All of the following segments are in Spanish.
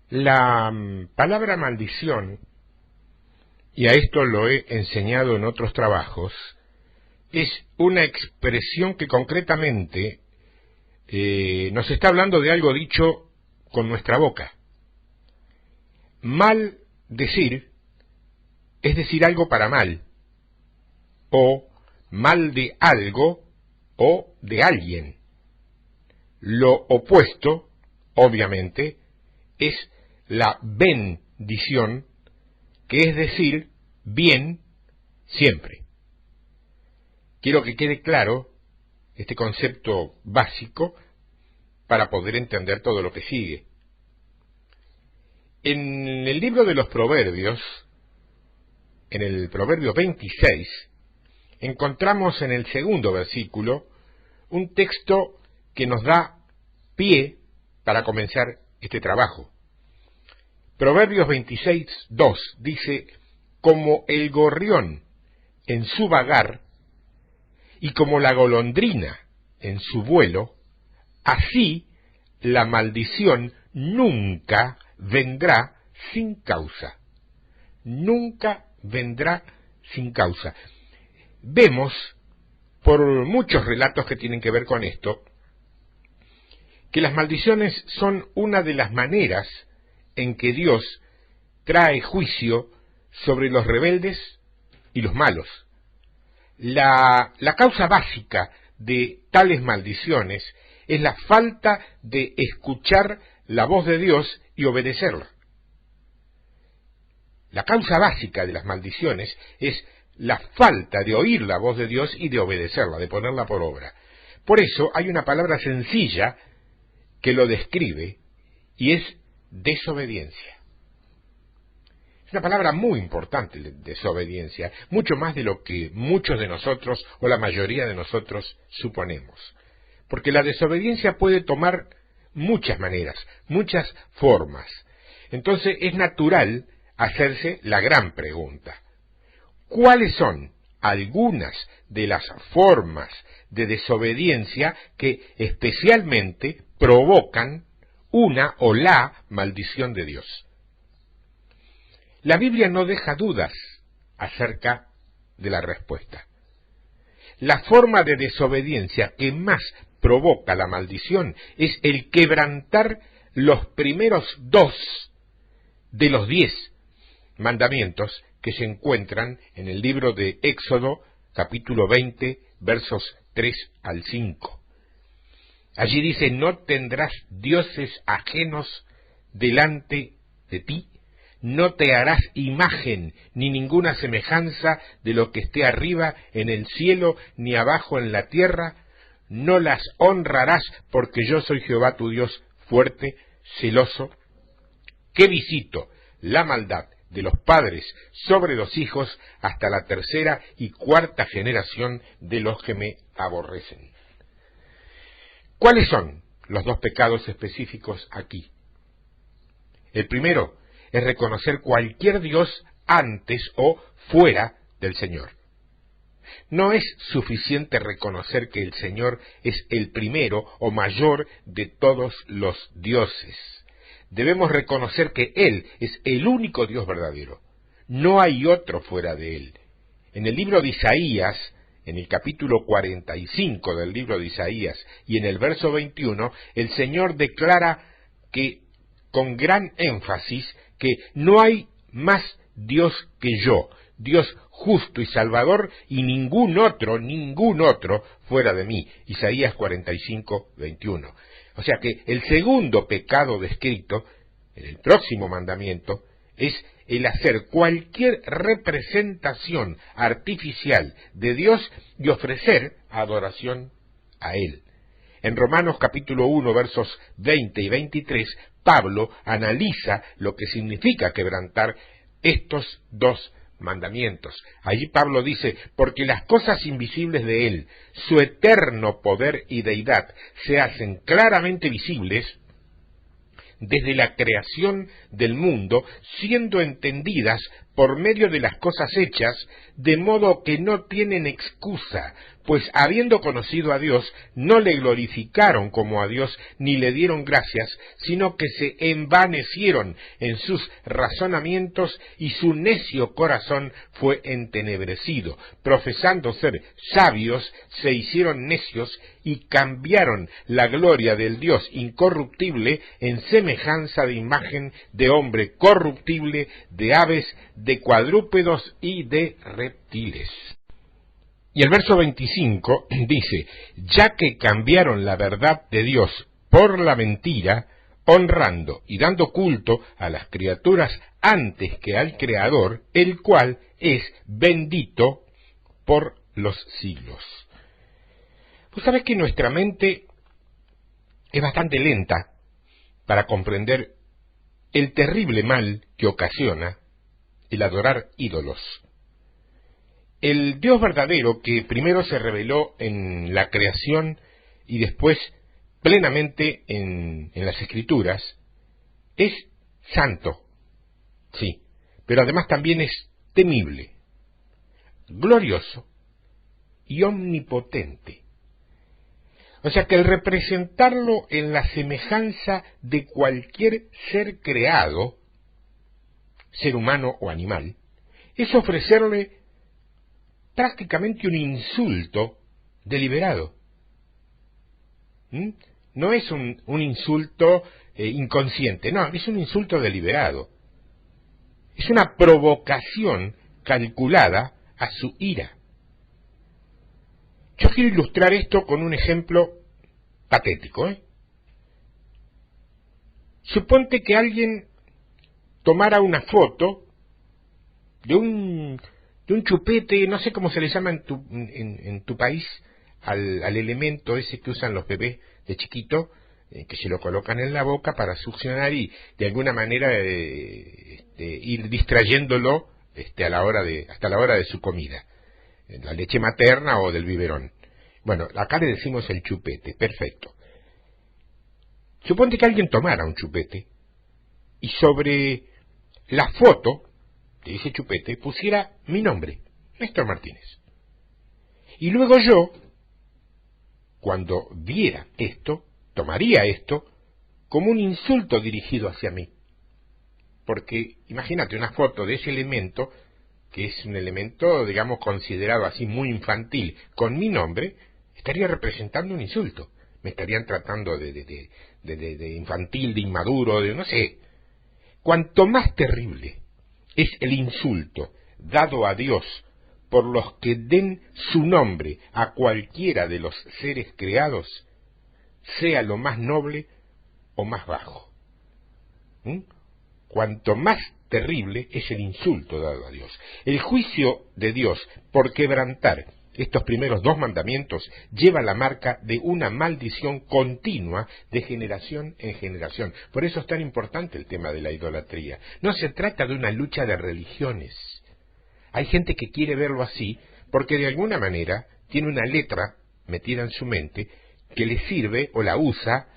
La palabra maldición, y a esto lo he enseñado en otros trabajos, es una expresión que concretamente nos está hablando de algo dicho con nuestra boca. Maldecir es decir algo para mal, o mal de algo o de alguien. Lo opuesto, obviamente, es la bendición, que es decir bien siempre. Quiero que quede claro este concepto básico para poder entender todo lo que sigue. En el libro de los Proverbios, en el Proverbio 26, encontramos en el segundo versículo un texto que nos da pie para comenzar este trabajo. Proverbios 26, 2 dice: como el gorrión en su vagar y como la golondrina en su vuelo, así la maldición nunca vendrá sin causa. Nunca vendrá sin causa. Vemos, por muchos relatos que tienen que ver con esto, que las maldiciones son una de las maneras en que Dios trae juicio sobre los rebeldes y los malos. La causa básica de tales maldiciones es la falta de escuchar la voz de Dios y obedecerla. La causa básica de las maldiciones es la falta de oír la voz de Dios y de obedecerla, de ponerla por obra. Por eso hay una palabra sencilla que lo describe y es desobediencia. Es una palabra muy importante, desobediencia, mucho más de lo que muchos de nosotros o la mayoría de nosotros suponemos. Porque la desobediencia puede tomar muchas maneras, muchas formas. Entonces es natural hacerse la gran pregunta: ¿cuáles son algunas de las formas de desobediencia que especialmente provocan una o la maldición de Dios? La Biblia no deja dudas acerca de la respuesta. La forma de desobediencia que más provoca la maldición es el quebrantar los primeros 2 de los 10 mandamientos que se encuentran en el libro de Éxodo, capítulo 20, versos 3 al 5. Allí dice: no tendrás dioses ajenos delante de ti, no te harás imagen ni ninguna semejanza de lo que esté arriba en el cielo ni abajo en la tierra, no las honrarás, porque yo soy Jehová tu Dios fuerte, celoso, que visito la maldad de los padres sobre los hijos hasta la 3ª y 4ª generación de los que me aborrecen. ¿Cuáles son los 2 pecados específicos aquí? El primero es reconocer cualquier Dios antes o fuera del Señor. No es suficiente reconocer que el Señor es el primero o mayor de todos los dioses. Debemos reconocer que Él es el único Dios verdadero. No hay otro fuera de Él. En el libro de Isaías, en el capítulo 45 del libro de Isaías y en el verso 21, el Señor declara que, con gran énfasis, que no hay más Dios que yo, Dios justo y salvador, y ningún otro fuera de mí. Isaías 45, 21. O sea que el segundo pecado descrito en el próximo mandamiento es el hacer cualquier representación artificial de Dios y ofrecer adoración a Él. En Romanos capítulo 1, versos 20 y 23, Pablo analiza lo que significa quebrantar estos 2 mandamientos. Allí Pablo dice: porque las cosas invisibles de Él, su eterno poder y deidad, se hacen claramente visibles desde la creación del mundo, siendo entendidas por medio de las cosas hechas, de modo que no tienen excusa, pues habiendo conocido a Dios, no le glorificaron como a Dios, ni le dieron gracias, sino que se envanecieron en sus razonamientos, y su necio corazón fue entenebrecido. Profesando ser sabios, se hicieron necios, y cambiaron la gloria del Dios incorruptible en semejanza de imagen de hombre corruptible, de aves, de cuadrúpedos y de reptiles. Y el verso 25 dice, ya que cambiaron la verdad de Dios por la mentira, honrando y dando culto a las criaturas antes que al Creador, el cual es bendito por los siglos. Tú sabes que nuestra mente es bastante lenta para comprender el terrible mal que ocasiona el adorar ídolos. El Dios verdadero, que primero se reveló en la creación y después plenamente en las Escrituras, es santo, sí, pero además también es temible, glorioso y omnipotente. O sea que el representarlo en la semejanza de cualquier ser creado, ser humano o animal, es ofrecerle prácticamente un insulto deliberado. No es un insulto inconsciente, no, es un insulto deliberado. Es una provocación calculada a su ira. Yo quiero ilustrar esto con un ejemplo patético. Suponte que alguien tomara una foto de un chupete, no sé cómo se le llama en tu país, al elemento ese que usan los bebés de chiquito, que se lo colocan en la boca para succionar y de alguna manera ir distrayéndolo hasta la hora de su comida, la leche materna o del biberón. Bueno, acá le decimos el chupete, perfecto. Suponte que alguien tomara un chupete y sobre la foto de ese chupete pusiera mi nombre, Néstor Martínez. Y luego yo, cuando viera esto, tomaría esto como un insulto dirigido hacia mí. Porque imagínate una foto de ese elemento, que es un elemento, digamos, considerado así muy infantil, con mi nombre, estaría representando un insulto. Me estarían tratando de infantil, de inmaduro, de no sé. Cuanto más terrible es el insulto dado a Dios por los que den su nombre a cualquiera de los seres creados, sea lo más noble o más bajo. Cuanto más terrible es el insulto dado a Dios. El juicio de Dios por quebrantar estos primeros dos mandamientos lleva la marca de una maldición continua de generación en generación. Por eso es tan importante el tema de la idolatría. No se trata de una lucha de religiones. Hay gente que quiere verlo así porque de alguna manera tiene una letra metida en su mente que le sirve o la usa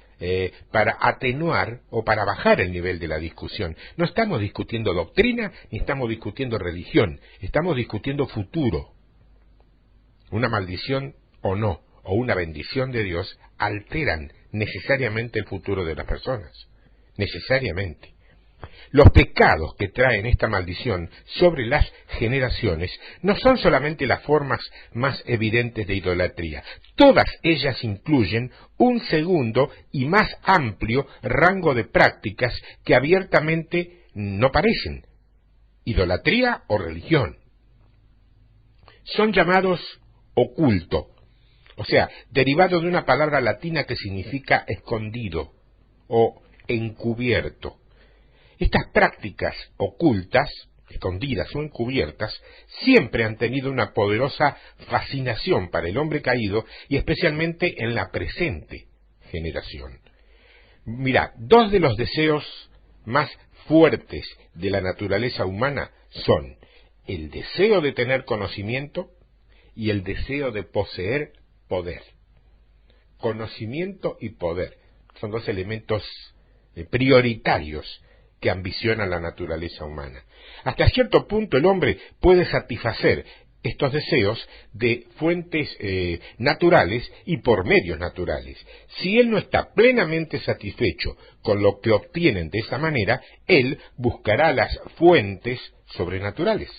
para atenuar o para bajar el nivel de la discusión. No estamos discutiendo doctrina ni estamos discutiendo religión, estamos discutiendo futuro. Una maldición o no, o una bendición de Dios, alteran necesariamente el futuro de las personas. Necesariamente. Los pecados que traen esta maldición sobre las generaciones no son solamente las formas más evidentes de idolatría. Todas ellas incluyen un segundo y más amplio rango de prácticas que abiertamente no parecen idolatría o religión. Son llamados oculto, o sea, derivado de una palabra latina que significa escondido o encubierto. Estas prácticas ocultas, escondidas o encubiertas, siempre han tenido una poderosa fascinación para el hombre caído y especialmente en la presente generación. Mira, dos de los deseos más fuertes de la naturaleza humana son el deseo de tener conocimiento y el deseo de poseer poder. Conocimiento y poder son dos elementos prioritarios que ambiciona la naturaleza humana. Hasta cierto punto el hombre puede satisfacer estos deseos de fuentes naturales y por medios naturales. Si él no está plenamente satisfecho con lo que obtienen de esa manera, él buscará las fuentes sobrenaturales.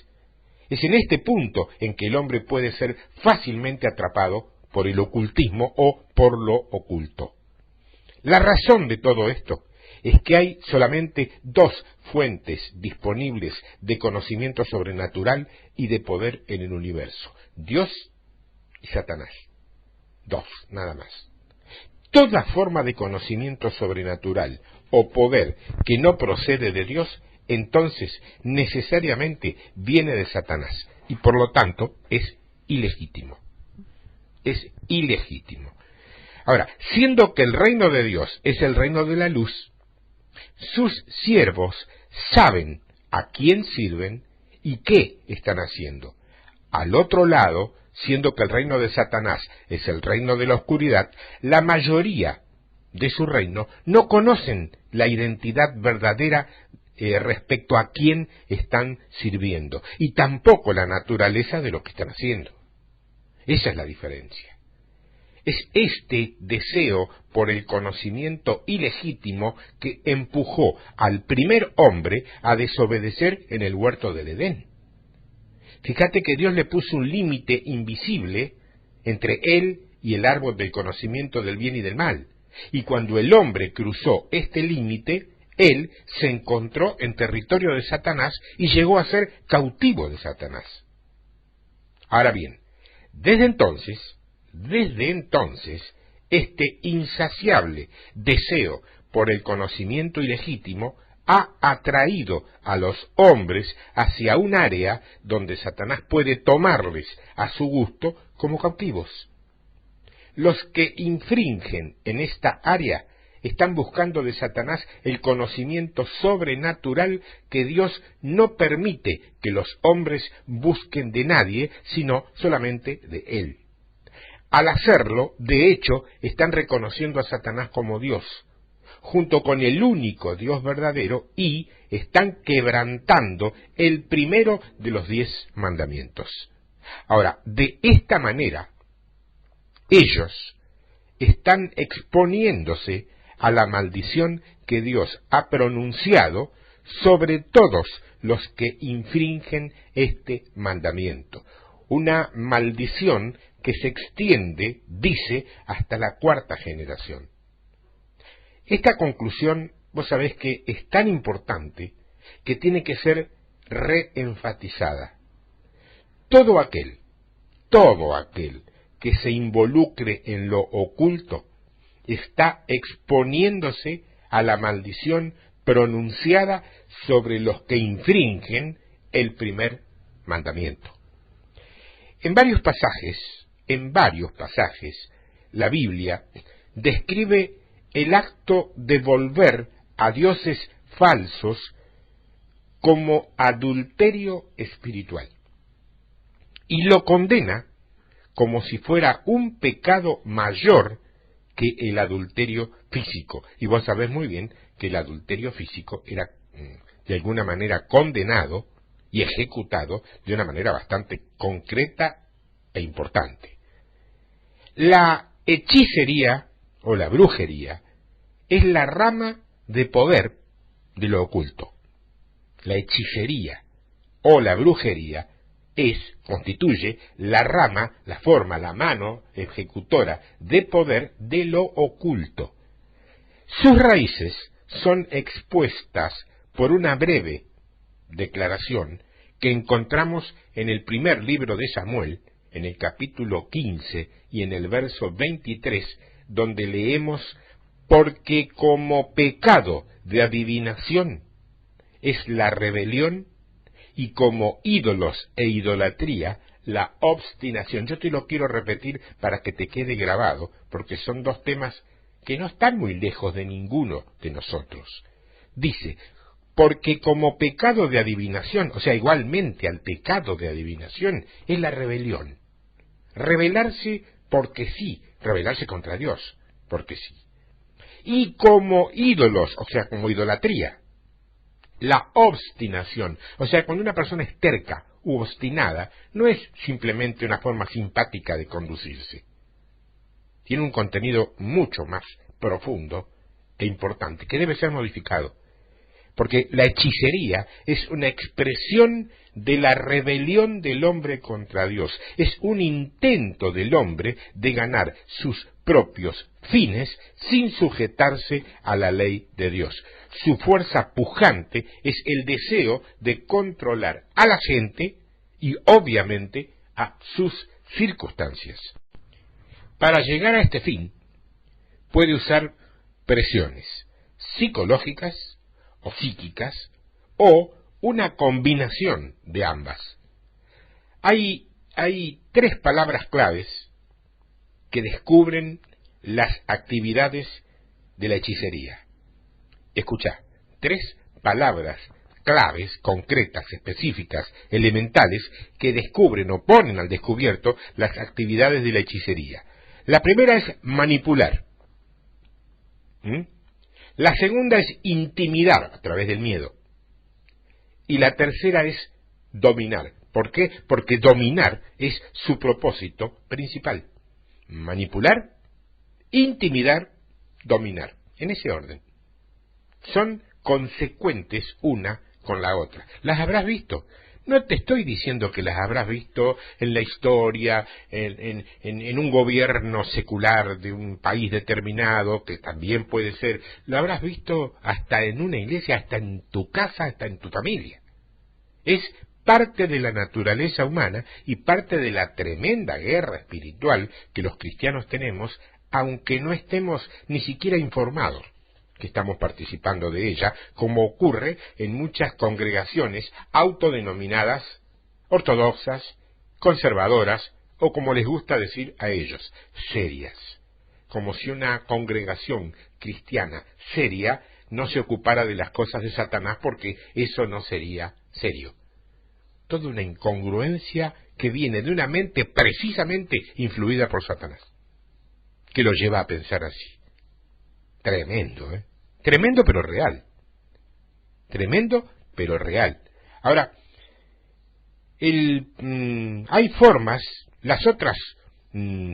Es en este punto en que el hombre puede ser fácilmente atrapado por el ocultismo o por lo oculto. La razón de todo esto es que hay solamente dos fuentes disponibles de conocimiento sobrenatural y de poder en el universo: Dios y Satanás. Dos, nada más. Toda forma de conocimiento sobrenatural o poder que no procede de Dios, entonces necesariamente viene de Satanás y por lo tanto es ilegítimo. Es ilegítimo. Ahora, siendo que el reino de Dios es el reino de la luz, sus siervos saben a quién sirven y qué están haciendo. Al otro lado, siendo que el reino de Satanás es el reino de la oscuridad, la mayoría de su reino no conocen la identidad verdadera respecto a quién están sirviendo y tampoco la naturaleza de lo que están haciendo. Esa es la diferencia. Es este deseo por el conocimiento ilegítimo que empujó al primer hombre a desobedecer en el huerto del Edén. Fíjate que Dios le puso un límite invisible entre él y el árbol del conocimiento del bien y del mal. Y cuando el hombre cruzó este límite, él se encontró en territorio de Satanás y llegó a ser cautivo de Satanás. Ahora bien, desde entonces, este insaciable deseo por el conocimiento ilegítimo ha atraído a los hombres hacia un área donde Satanás puede tomarles a su gusto como cautivos. Los que infringen en esta área están buscando de Satanás el conocimiento sobrenatural que Dios no permite que los hombres busquen de nadie, sino solamente de Él. Al hacerlo, de hecho, están reconociendo a Satanás como Dios, junto con el único Dios verdadero, y están quebrantando el primero de los 10 mandamientos. Ahora, de esta manera, ellos están exponiéndose a la maldición que Dios ha pronunciado sobre todos los que infringen este mandamiento. Una maldición que se extiende, dice, hasta la 4ª generación. Esta conclusión, vos sabés que es tan importante que tiene que ser reenfatizada. Todo aquel que se involucre en lo oculto está exponiéndose a la maldición pronunciada sobre los que infringen el primer mandamiento. En varios pasajes, la Biblia describe el acto de volver a dioses falsos como adulterio espiritual y lo condena como si fuera un pecado mayor que el adulterio físico. Y vos sabés muy bien que el adulterio físico era de alguna manera condenado y ejecutado de una manera bastante concreta e importante. La hechicería o la brujería es la rama de poder de lo oculto. La hechicería o la brujería constituye la rama, la forma, la mano ejecutora de poder de lo oculto. Sus raíces son expuestas por una breve declaración que encontramos en el primer libro de Samuel, en el capítulo 15 y en el verso 23, donde leemos: porque como pecado de adivinación es la rebelión, y como ídolos e idolatría la obstinación. Yo te lo quiero repetir para que te quede grabado, porque son dos temas que no están muy lejos de ninguno de nosotros. Dice: porque como pecado de adivinación, o sea, igualmente al pecado de adivinación, es la rebelión. Rebelarse porque sí, rebelarse contra Dios, porque sí. Y como ídolos, o sea, como idolatría, la obstinación, o sea, cuando una persona es terca, u obstinada no es simplemente una forma simpática de conducirse. Tiene un contenido mucho más profundo e importante, que debe ser modificado. Porque la hechicería es una expresión de la rebelión del hombre contra Dios. Es un intento del hombre de ganar sus propios fines sin sujetarse a la ley de Dios. Su fuerza pujante es el deseo de controlar a la gente y obviamente a sus circunstancias. Para llegar a este fin, puede usar presiones psicológicas o psíquicas, o una combinación de ambas. Hay 3 palabras claves que descubren las actividades de la hechicería. Escucha, 3 palabras claves, concretas, específicas, elementales, que descubren o ponen al descubierto las actividades de la hechicería. La primera es manipular. La segunda es intimidar a través del miedo. Y la tercera es dominar. ¿Por qué? Porque dominar es su propósito principal. Manipular, intimidar, dominar. En ese orden. Son consecuentes una con la otra. ¿Las habrás visto? No te estoy diciendo que las habrás visto en la historia, en un gobierno secular de un país determinado, que también puede ser. Lo habrás visto hasta en una iglesia, hasta en tu casa, hasta en tu familia. Es parte de la naturaleza humana y parte de la tremenda guerra espiritual que los cristianos tenemos, aunque no estemos ni siquiera informados que estamos participando de ella, como ocurre en muchas congregaciones autodenominadas ortodoxas, conservadoras, o como les gusta decir a ellos, serias. Como si una congregación cristiana seria no se ocupara de las cosas de Satanás, porque eso no sería serio. Toda una incongruencia que viene de una mente precisamente influida por Satanás, que lo lleva a pensar así. Tremendo, ¿eh? Tremendo pero real. Tremendo pero real. Ahora, hay formas, las otras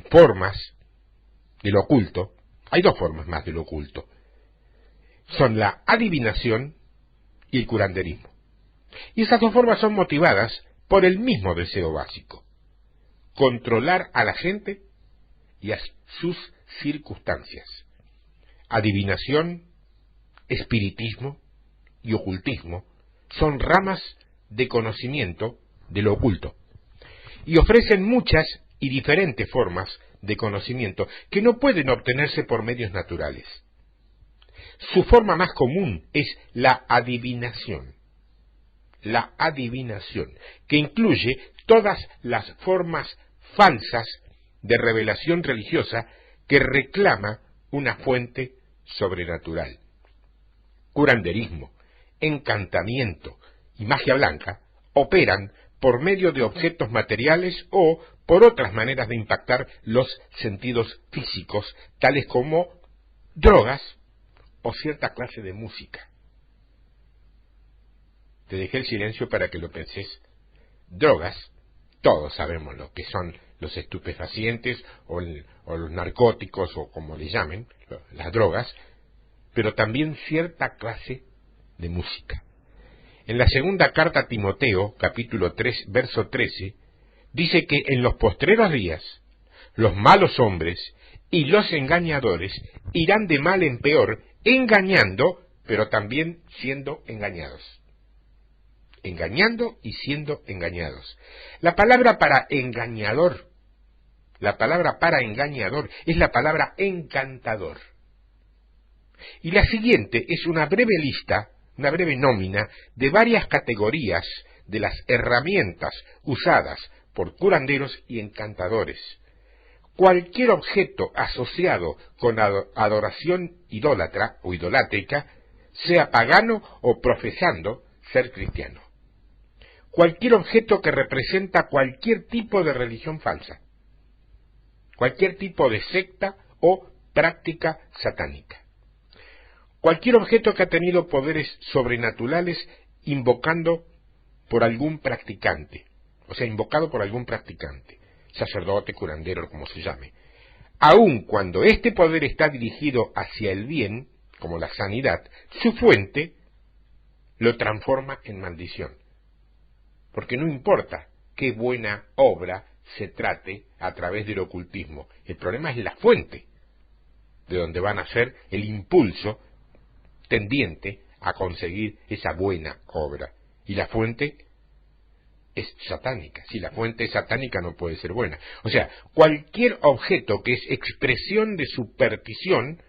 formas del oculto, hay 2 formas más del oculto. Son la adivinación y el curanderismo. Y esas 2 formas son motivadas por el mismo deseo básico: controlar a la gente y a sus circunstancias. Adivinación, espiritismo y ocultismo son ramas de conocimiento de lo oculto y ofrecen muchas y diferentes formas de conocimiento que no pueden obtenerse por medios naturales. Su forma más común es la adivinación, que incluye todas las formas falsas de revelación religiosa que reclama una fuente sobrenatural. Curanderismo, encantamiento y magia blanca operan por medio de objetos materiales o por otras maneras de impactar los sentidos físicos, tales como drogas o cierta clase de música. Te dejé el silencio para que lo penses. Drogas, todos sabemos lo que son los estupefacientes o los narcóticos, o como le llamen, las drogas, pero también cierta clase de música. En la segunda carta a Timoteo, capítulo 3, verso 13, dice que en los postreros días los malos hombres y los engañadores irán de mal en peor, engañando, pero también siendo engañados. Engañando y siendo engañados. La palabra para engañador es la palabra encantador. Y la siguiente es una breve lista, una breve nómina de varias categorías de las herramientas usadas por curanderos y encantadores. Cualquier objeto asociado con adoración idólatra o idolátrica, sea pagano o profesando ser cristiano. Cualquier objeto que representa cualquier tipo de religión falsa, cualquier tipo de secta o práctica satánica. Cualquier objeto que ha tenido poderes sobrenaturales invocando por algún practicante, o sea, invocado por algún practicante, sacerdote, curandero, como se llame, aun cuando este poder está dirigido hacia el bien, como la sanidad, su fuente lo transforma en maldición. Porque no importa qué buena obra se trate a través del ocultismo, el problema es la fuente, de donde van a ser el impulso tendiente a conseguir esa buena obra. Y la fuente es satánica. Si la fuente es satánica no puede ser buena. O sea, cualquier objeto que es expresión de superstición,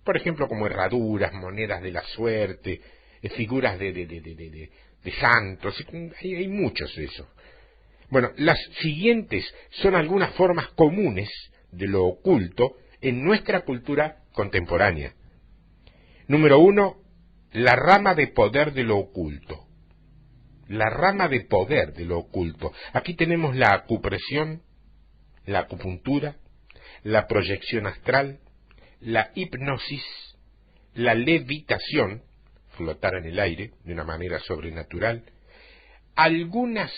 por ejemplo como herraduras, monedas de la suerte, figuras de santos, hay muchos de esos. Bueno, las siguientes son algunas formas comunes de lo oculto en nuestra cultura contemporánea. Número 1, la rama de poder de lo oculto. La rama de poder de lo oculto. Aquí tenemos la acupresión, la acupuntura, la proyección astral, la hipnosis, la levitación, flotar en el aire de una manera sobrenatural, algunas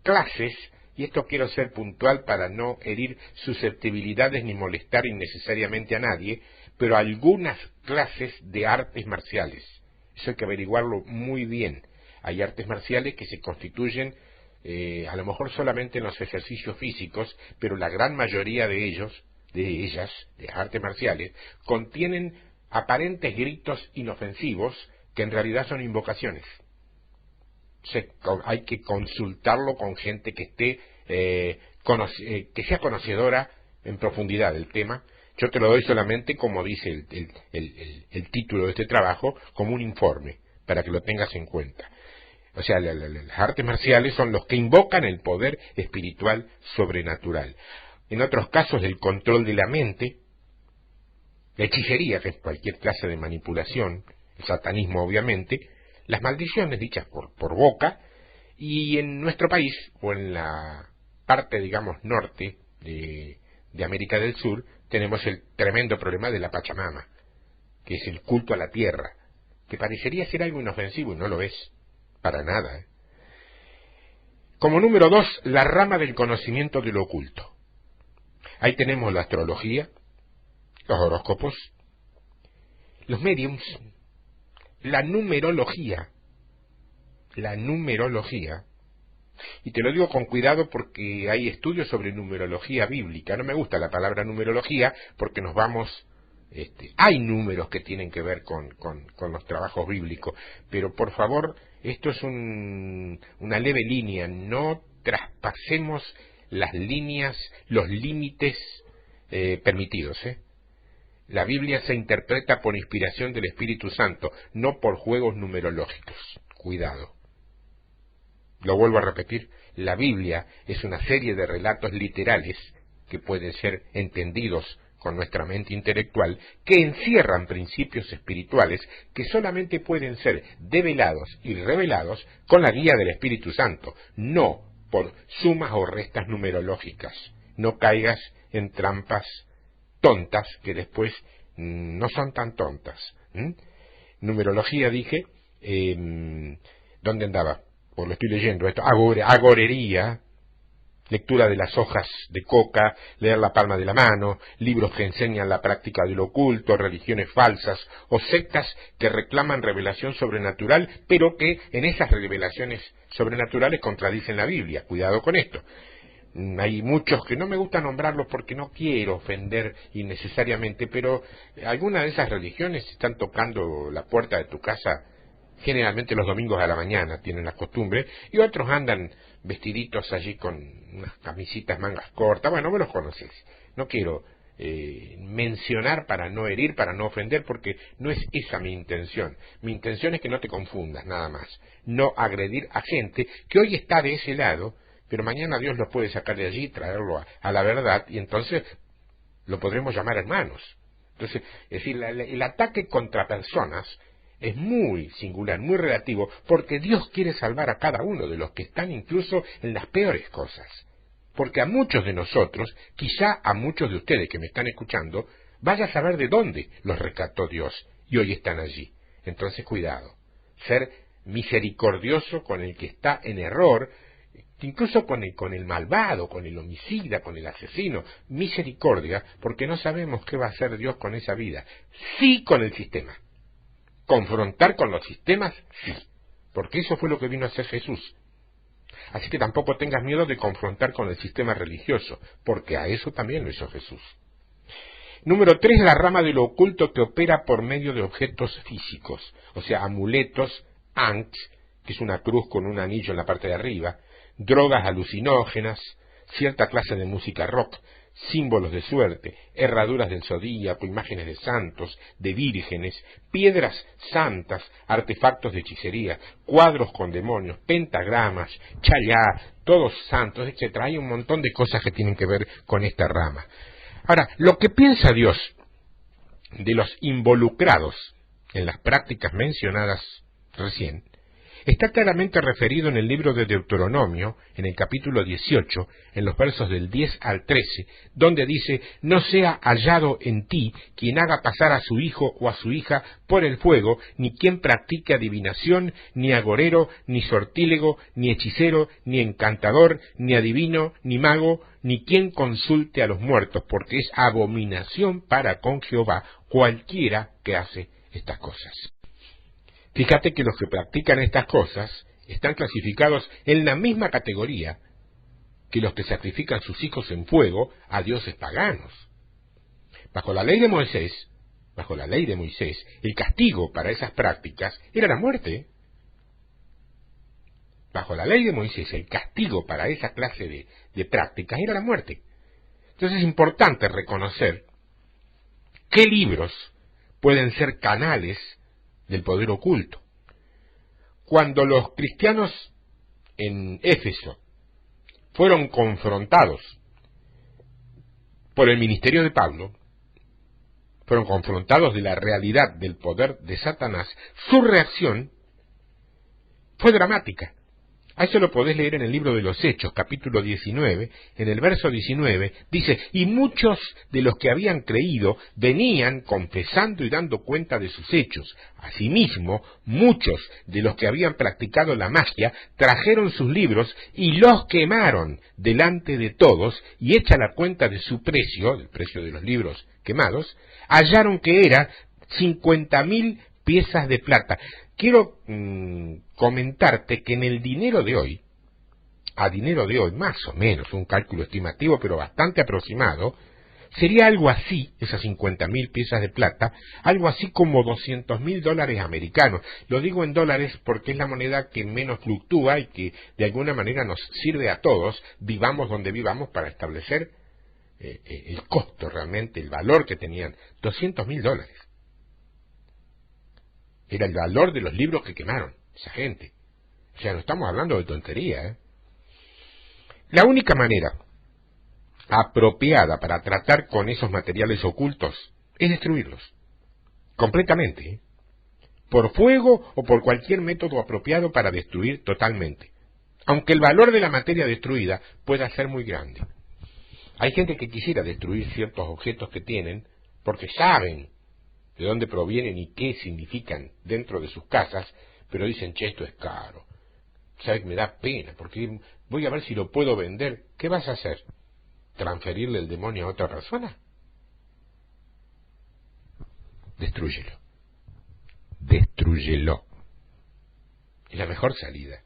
clases, y esto quiero ser puntual para no herir susceptibilidades ni molestar innecesariamente a nadie, pero algunas clases de artes marciales. Eso hay que averiguarlo muy bien. Hay artes marciales que se constituyen a lo mejor solamente en los ejercicios físicos, pero la gran mayoría de ellas, de artes marciales, contienen aparentes gritos inofensivos que en realidad son invocaciones. Hay que consultarlo con gente que esté que sea conocedora en profundidad del tema. Yo te lo doy solamente, como dice el título de este trabajo, como un informe, para que lo tengas en cuenta. O sea, las artes marciales son los que invocan el poder espiritual sobrenatural. En otros casos, el control de la mente, la hechicería, que es cualquier clase de manipulación, el satanismo obviamente, las maldiciones dichas por boca, y en nuestro país, o en la parte, digamos, norte de América del Sur, tenemos el tremendo problema de la Pachamama, que es el culto a la tierra, que parecería ser algo inofensivo y no lo es, para nada. Como número 2, la rama del conocimiento de lo oculto. Ahí tenemos la astrología, los horóscopos, los médiums, la numerología, y te lo digo con cuidado porque hay estudios sobre numerología bíblica. No me gusta la palabra numerología porque nos vamos... hay números que tienen que ver con los trabajos bíblicos, pero por favor, esto es una leve línea, no traspasemos las líneas, los límites permitidos. La Biblia se interpreta por inspiración del Espíritu Santo, no por juegos numerológicos. Cuidado. Lo vuelvo a repetir, la Biblia es una serie de relatos literales que pueden ser entendidos con nuestra mente intelectual, que encierran principios espirituales que solamente pueden ser develados y revelados con la guía del Espíritu Santo, no por sumas o restas numerológicas. No caigas en trampas tontas que después no son tan tontas. Numerología, dije, ¿dónde andaba? Pues lo estoy leyendo esto, agorería, lectura de las hojas de coca, leer la palma de la mano, libros que enseñan la práctica del oculto, religiones falsas o sectas que reclaman revelación sobrenatural, pero que en esas revelaciones sobrenaturales contradicen la Biblia. Cuidado con esto. Hay muchos que no me gusta nombrarlos porque no quiero ofender innecesariamente, pero algunas de esas religiones están tocando la puerta de tu casa generalmente los domingos a la mañana, tienen la costumbre, y otros andan vestiditos allí con unas camisitas mangas cortas. Bueno, vos los conocés. No quiero mencionar para no herir, para no ofender, porque no es esa mi intención. Mi intención es que no te confundas, nada más. No agredir a gente que hoy está de ese lado, pero mañana Dios los puede sacar de allí, traerlo a la verdad, y entonces lo podremos llamar hermanos. Entonces, es decir, el ataque contra personas es muy singular, muy relativo, porque Dios quiere salvar a cada uno de los que están incluso en las peores cosas. Porque a muchos de nosotros, quizá a muchos de ustedes que me están escuchando, vaya a saber de dónde los rescató Dios y hoy están allí. Entonces, cuidado, ser misericordioso con el que está en error, que incluso con el malvado, con el homicida, con el asesino, misericordia, porque no sabemos qué va a hacer Dios con esa vida. Sí con el sistema. Confrontar con los sistemas, sí, porque eso fue lo que vino a hacer Jesús. Así que tampoco tengas miedo de confrontar con el sistema religioso, porque a eso también lo hizo Jesús. Número 3, la rama de lo oculto que opera por medio de objetos físicos, o sea, amuletos, ankh, que es una cruz con un anillo en la parte de arriba, drogas alucinógenas, cierta clase de música rock, símbolos de suerte, herraduras del zodíaco, imágenes de santos, de vírgenes, piedras santas, artefactos de hechicería, cuadros con demonios, pentagramas, chayá, todos santos, etc. Hay un montón de cosas que tienen que ver con esta rama. Ahora, lo que piensa Dios de los involucrados en las prácticas mencionadas recién, está claramente referido en el libro de Deuteronomio, en el capítulo 18, en los versos del 10 al 13, donde dice: no sea hallado en ti quien haga pasar a su hijo o a su hija por el fuego, ni quien practique adivinación, ni agorero, ni sortílego, ni hechicero, ni encantador, ni adivino, ni mago, ni quien consulte a los muertos, porque es abominación para con Jehová cualquiera que hace estas cosas. Fíjate que los que practican estas cosas están clasificados en la misma categoría que los que sacrifican sus hijos en fuego a dioses paganos. Bajo la ley de Moisés, el castigo para esas prácticas era la muerte. Bajo la ley de Moisés, el castigo para esa clase de prácticas era la muerte. Entonces es importante reconocer qué libros pueden ser canales del poder oculto. Cuando los cristianos en Éfeso fueron confrontados por el ministerio de Pablo, fueron confrontados de la realidad del poder de Satanás, su reacción fue dramática. A eso lo podés leer en el libro de los Hechos, capítulo 19, en el verso 19, dice: y muchos de los que habían creído venían confesando y dando cuenta de sus hechos. Asimismo, muchos de los que habían practicado la magia trajeron sus libros y los quemaron delante de todos, y hecha la cuenta de su precio, el precio de los libros quemados, hallaron que era 50.000 piezas de plata. Quiero comentarte que en el dinero de hoy, más o menos, un cálculo estimativo pero bastante aproximado, sería algo así, esas 50.000 piezas de plata, algo así como $200.000 americanos. Lo digo en dólares porque es la moneda que menos fluctúa y que de alguna manera nos sirve a todos, vivamos donde vivamos, para establecer el costo realmente, el valor que tenían. $200.000. Era el valor de los libros que quemaron esa gente. O sea, no estamos hablando de tontería, ¿eh? La única manera apropiada para tratar con esos materiales ocultos es destruirlos. Completamente, ¿eh? Por fuego o por cualquier método apropiado para destruir totalmente. Aunque el valor de la materia destruida pueda ser muy grande. Hay gente que quisiera destruir ciertos objetos que tienen porque saben de dónde provienen y qué significan dentro de sus casas, pero dicen: che, esto es caro. ¿Sabes que me da pena? Porque voy a ver si lo puedo vender. ¿Qué vas a hacer? ¿Transferirle el demonio a otra persona? Destrúyelo. Destrúyelo. Es la mejor salida.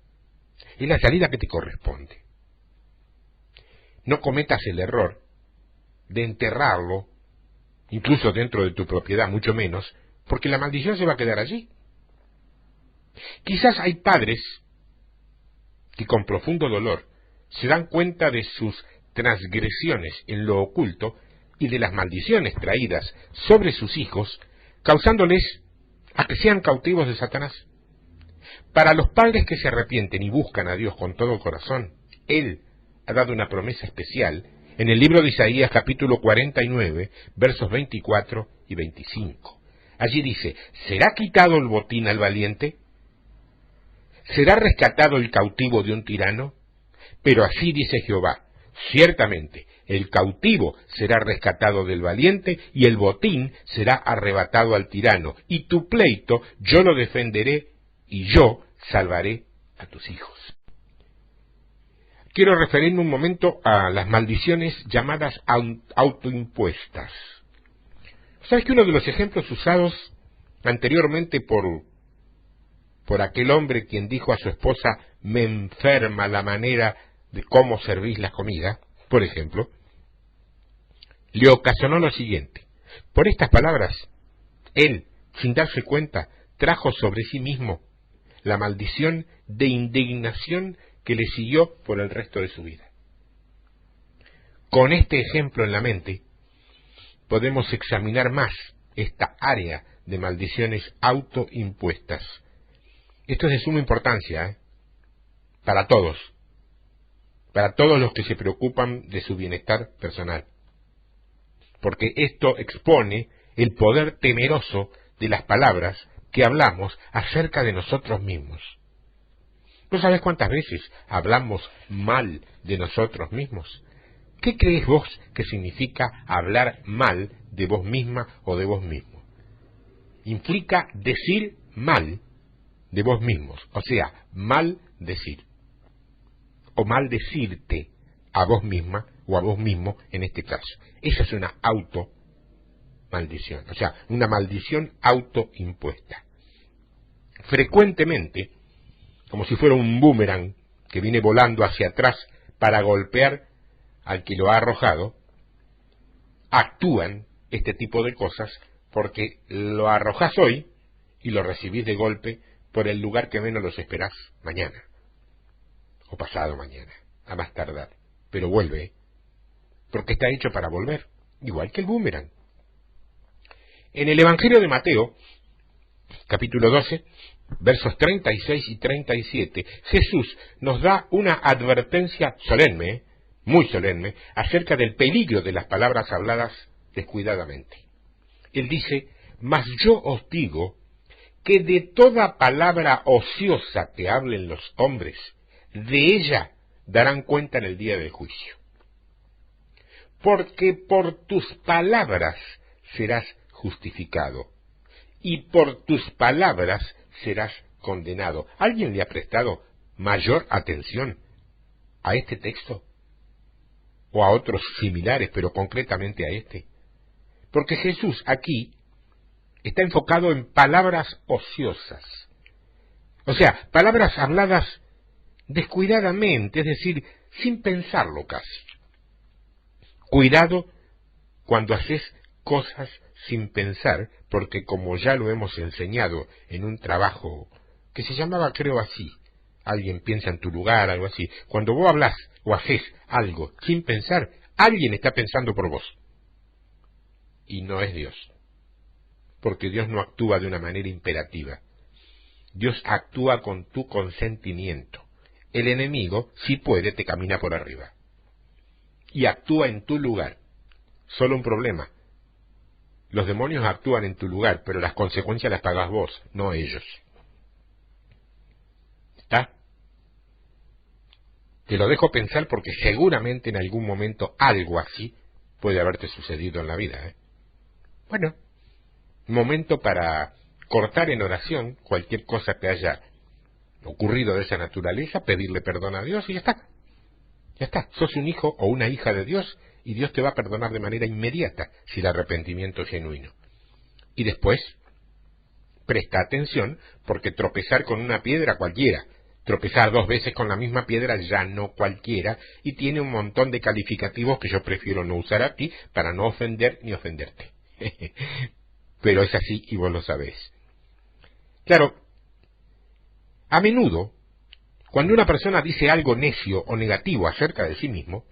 Es la salida que te corresponde. No cometas el error de enterrarlo, incluso dentro de tu propiedad, mucho menos, porque la maldición se va a quedar allí. Quizás hay padres que con profundo dolor se dan cuenta de sus transgresiones en lo oculto y de las maldiciones traídas sobre sus hijos, causándoles a que sean cautivos de Satanás. Para los padres que se arrepienten y buscan a Dios con todo corazón, Él ha dado una promesa especial en el libro de Isaías, capítulo 49, versos 24 y 25. Allí dice: ¿será quitado el botín al valiente? ¿Será rescatado el cautivo de un tirano? Pero así dice Jehová: ciertamente el cautivo será rescatado del valiente, y el botín será arrebatado al tirano, y tu pleito yo lo defenderé, y yo salvaré a tus hijos. quiero referirme un momento a las maldiciones llamadas autoimpuestas. ¿Sabes que uno de los ejemplos usados anteriormente por aquel hombre quien dijo a su esposa, me enferma la manera de cómo servís la comida, por ejemplo, le ocasionó lo siguiente? Por estas palabras, él, sin darse cuenta, trajo sobre sí mismo la maldición de indignación que le siguió por el resto de su vida. Con este ejemplo en la mente, podemos examinar más esta área de maldiciones autoimpuestas. Esto es de suma importancia, para todos los que se preocupan de su bienestar personal, porque esto expone el poder temeroso de las palabras que hablamos acerca de nosotros mismos. ¿No sabes cuántas veces hablamos mal de nosotros mismos? ¿Qué crees vos que significa hablar mal de vos misma o de vos mismo? Implica decir mal de vos mismos, o sea, mal decir, o mal decirte a vos misma o a vos mismo en este caso. Esa es una automaldición, o sea, una maldición autoimpuesta. Frecuentemente, como si fuera un boomerang que viene volando hacia atrás para golpear al que lo ha arrojado, actúan este tipo de cosas porque lo arrojás hoy y lo recibís de golpe por el lugar que menos los esperás mañana o pasado mañana, a más tardar, pero vuelve, porque está hecho para volver, igual que el boomerang. En el Evangelio de Mateo, capítulo 12, versos 36 y 37, Jesús nos da una advertencia solemne, muy solemne, acerca del peligro de las palabras habladas descuidadamente. Él dice, mas yo os digo que de toda palabra ociosa que hablen los hombres, de ella darán cuenta en el día del juicio. Porque por tus palabras serás justificado, y por tus palabras serás condenado. ¿Alguien le ha prestado mayor atención a este texto? O a otros similares, pero concretamente a este. Porque Jesús aquí está enfocado en palabras ociosas. O sea, palabras habladas descuidadamente, es decir, sin pensarlo casi. Cuidado cuando haces cosas sin pensar, porque como ya lo hemos enseñado en un trabajo que se llamaba, creo así, alguien piensa en tu lugar, algo así, cuando vos hablas o haces algo sin pensar, alguien está pensando por vos. Y no es Dios, porque Dios no actúa de una manera imperativa. Dios actúa con tu consentimiento. El enemigo, si puede, te camina por arriba. Y actúa en tu lugar. Solo un problema. Los demonios actúan en tu lugar, pero las consecuencias las pagás vos, no ellos. ¿Está? Te lo dejo pensar porque seguramente en algún momento algo así puede haberte sucedido en la vida. Bueno, momento para cortar en oración cualquier cosa que haya ocurrido de esa naturaleza, pedirle perdón a Dios y ya está. Ya está, sos un hijo o una hija de Dios y Dios te va a perdonar de manera inmediata si el arrepentimiento es genuino. Y después, presta atención porque tropezar con una piedra cualquiera, tropezar 2 veces con la misma piedra ya no cualquiera, y tiene un montón de calificativos que yo prefiero no usar aquí para no ofender ni ofenderte. Pero es así y vos lo sabés. Claro, a menudo, cuando una persona dice algo necio o negativo acerca de sí mismo,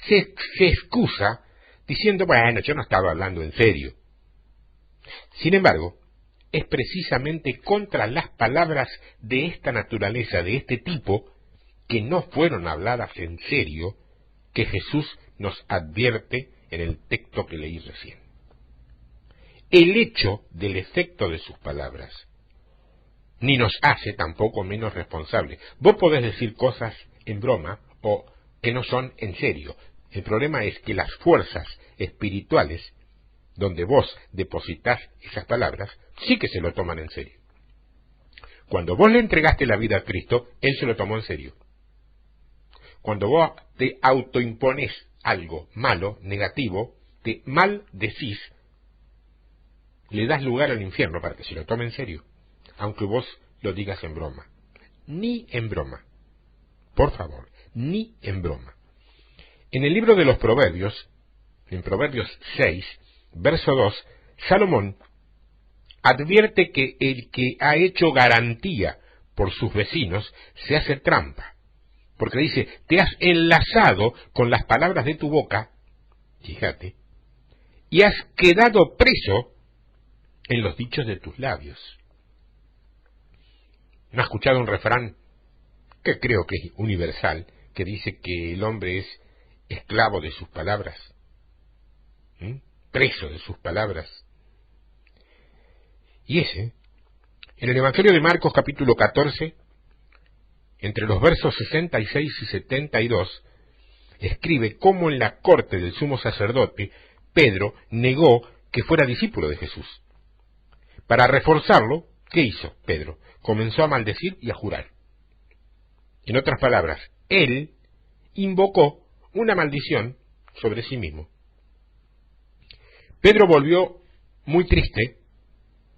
se excusa diciendo, bueno, yo no estaba hablando en serio. Sin embargo, es precisamente contra las palabras de esta naturaleza, de este tipo, que no fueron habladas en serio, que Jesús nos advierte en el texto que leí recién. El hecho del efecto de sus palabras ni nos hace tampoco menos responsables. Vos podés decir cosas en broma o que no son en serio. El problema es que las fuerzas espirituales, donde vos depositas esas palabras, sí que se lo toman en serio. Cuando vos le entregaste la vida a Cristo, Él se lo tomó en serio. cuando vos te autoimpones algo malo, negativo, te maldecís, le das lugar al infierno para que se lo tome en serio, aunque vos lo digas en broma. Ni en broma. Por favor, ni en broma. En el libro de los Proverbios, en Proverbios 6, verso 2, Salomón advierte que el que ha hecho garantía por sus vecinos se hace trampa, porque dice, te has enlazado con las palabras de tu boca, fíjate, y has quedado preso en los dichos de tus labios. ¿No has escuchado un refrán que creo que es universal, que dice que el hombre es esclavo de sus palabras? Preso de sus palabras. Y ese, en el Evangelio de Marcos capítulo 14, entre los versos 66 y 72, escribe cómo en la corte del sumo sacerdote, Pedro negó que fuera discípulo de Jesús. Para reforzarlo, ¿qué hizo Pedro? Comenzó a maldecir y a jurar. En otras palabras, él invocó una maldición sobre sí mismo. Pedro volvió muy triste,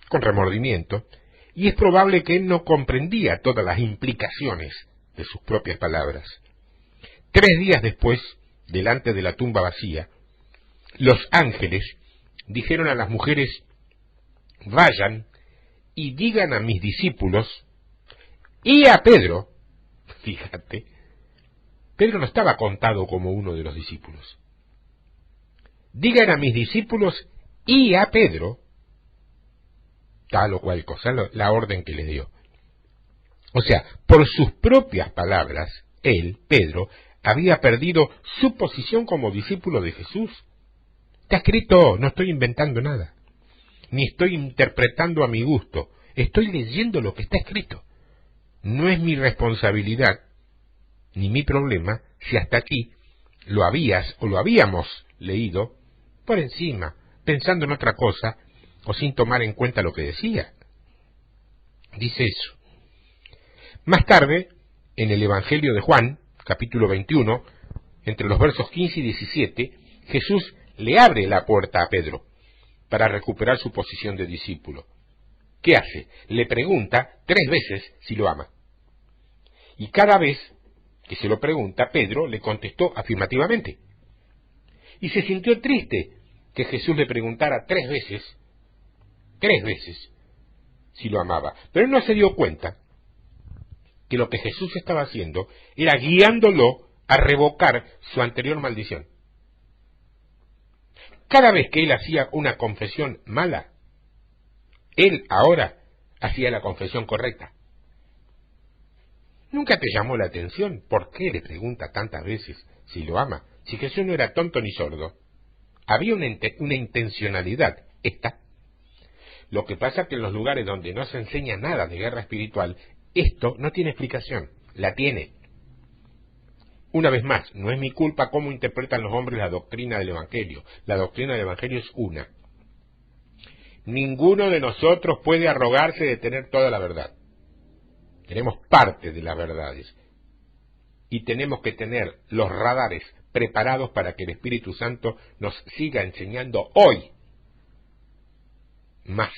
con remordimiento, y es probable que él no comprendía todas las implicaciones de sus propias palabras. 3 días después, delante de la tumba vacía, los ángeles dijeron a las mujeres, vayan y digan a mis discípulos y a Pedro, fíjate, Pedro no estaba contado como uno de los discípulos. Digan a mis discípulos y a Pedro, tal o cual cosa, la orden que les dio. O sea, por sus propias palabras, él, Pedro, había perdido su posición como discípulo de Jesús. Está escrito, no estoy inventando nada, ni estoy interpretando a mi gusto, estoy leyendo lo que está escrito. No es mi responsabilidad, ni mi problema, si hasta aquí lo habías o lo habíamos leído por encima, pensando en otra cosa, o sin tomar en cuenta lo que decía. Dice eso. Más tarde, en el Evangelio de Juan, capítulo 21, entre los versos 15 y 17, Jesús le abre la puerta a Pedro para recuperar su posición de discípulo. ¿Qué hace? Le pregunta 3 veces si lo ama. Y cada vez que se lo pregunta, Pedro le contestó afirmativamente. Y se sintió triste que Jesús le preguntara 3 veces, si lo amaba. Pero él no se dio cuenta que lo que Jesús estaba haciendo era guiándolo a revocar su anterior maldición. Cada vez que él hacía una confesión mala, él ahora hacía la confesión correcta. ¿Nunca te llamó la atención por qué le pregunta tantas veces si lo ama? Si Jesús no era tonto ni sordo. Había una intencionalidad, esta. Lo que pasa es que en los lugares donde no se enseña nada de guerra espiritual, esto no tiene explicación, la tiene. Una vez más, no es mi culpa cómo interpretan los hombres la doctrina del Evangelio. La doctrina del Evangelio es una. Ninguno de nosotros puede arrogarse de tener toda la verdad. Tenemos parte de las verdades. Y tenemos que tener los radares preparados para que el Espíritu Santo nos siga enseñando hoy más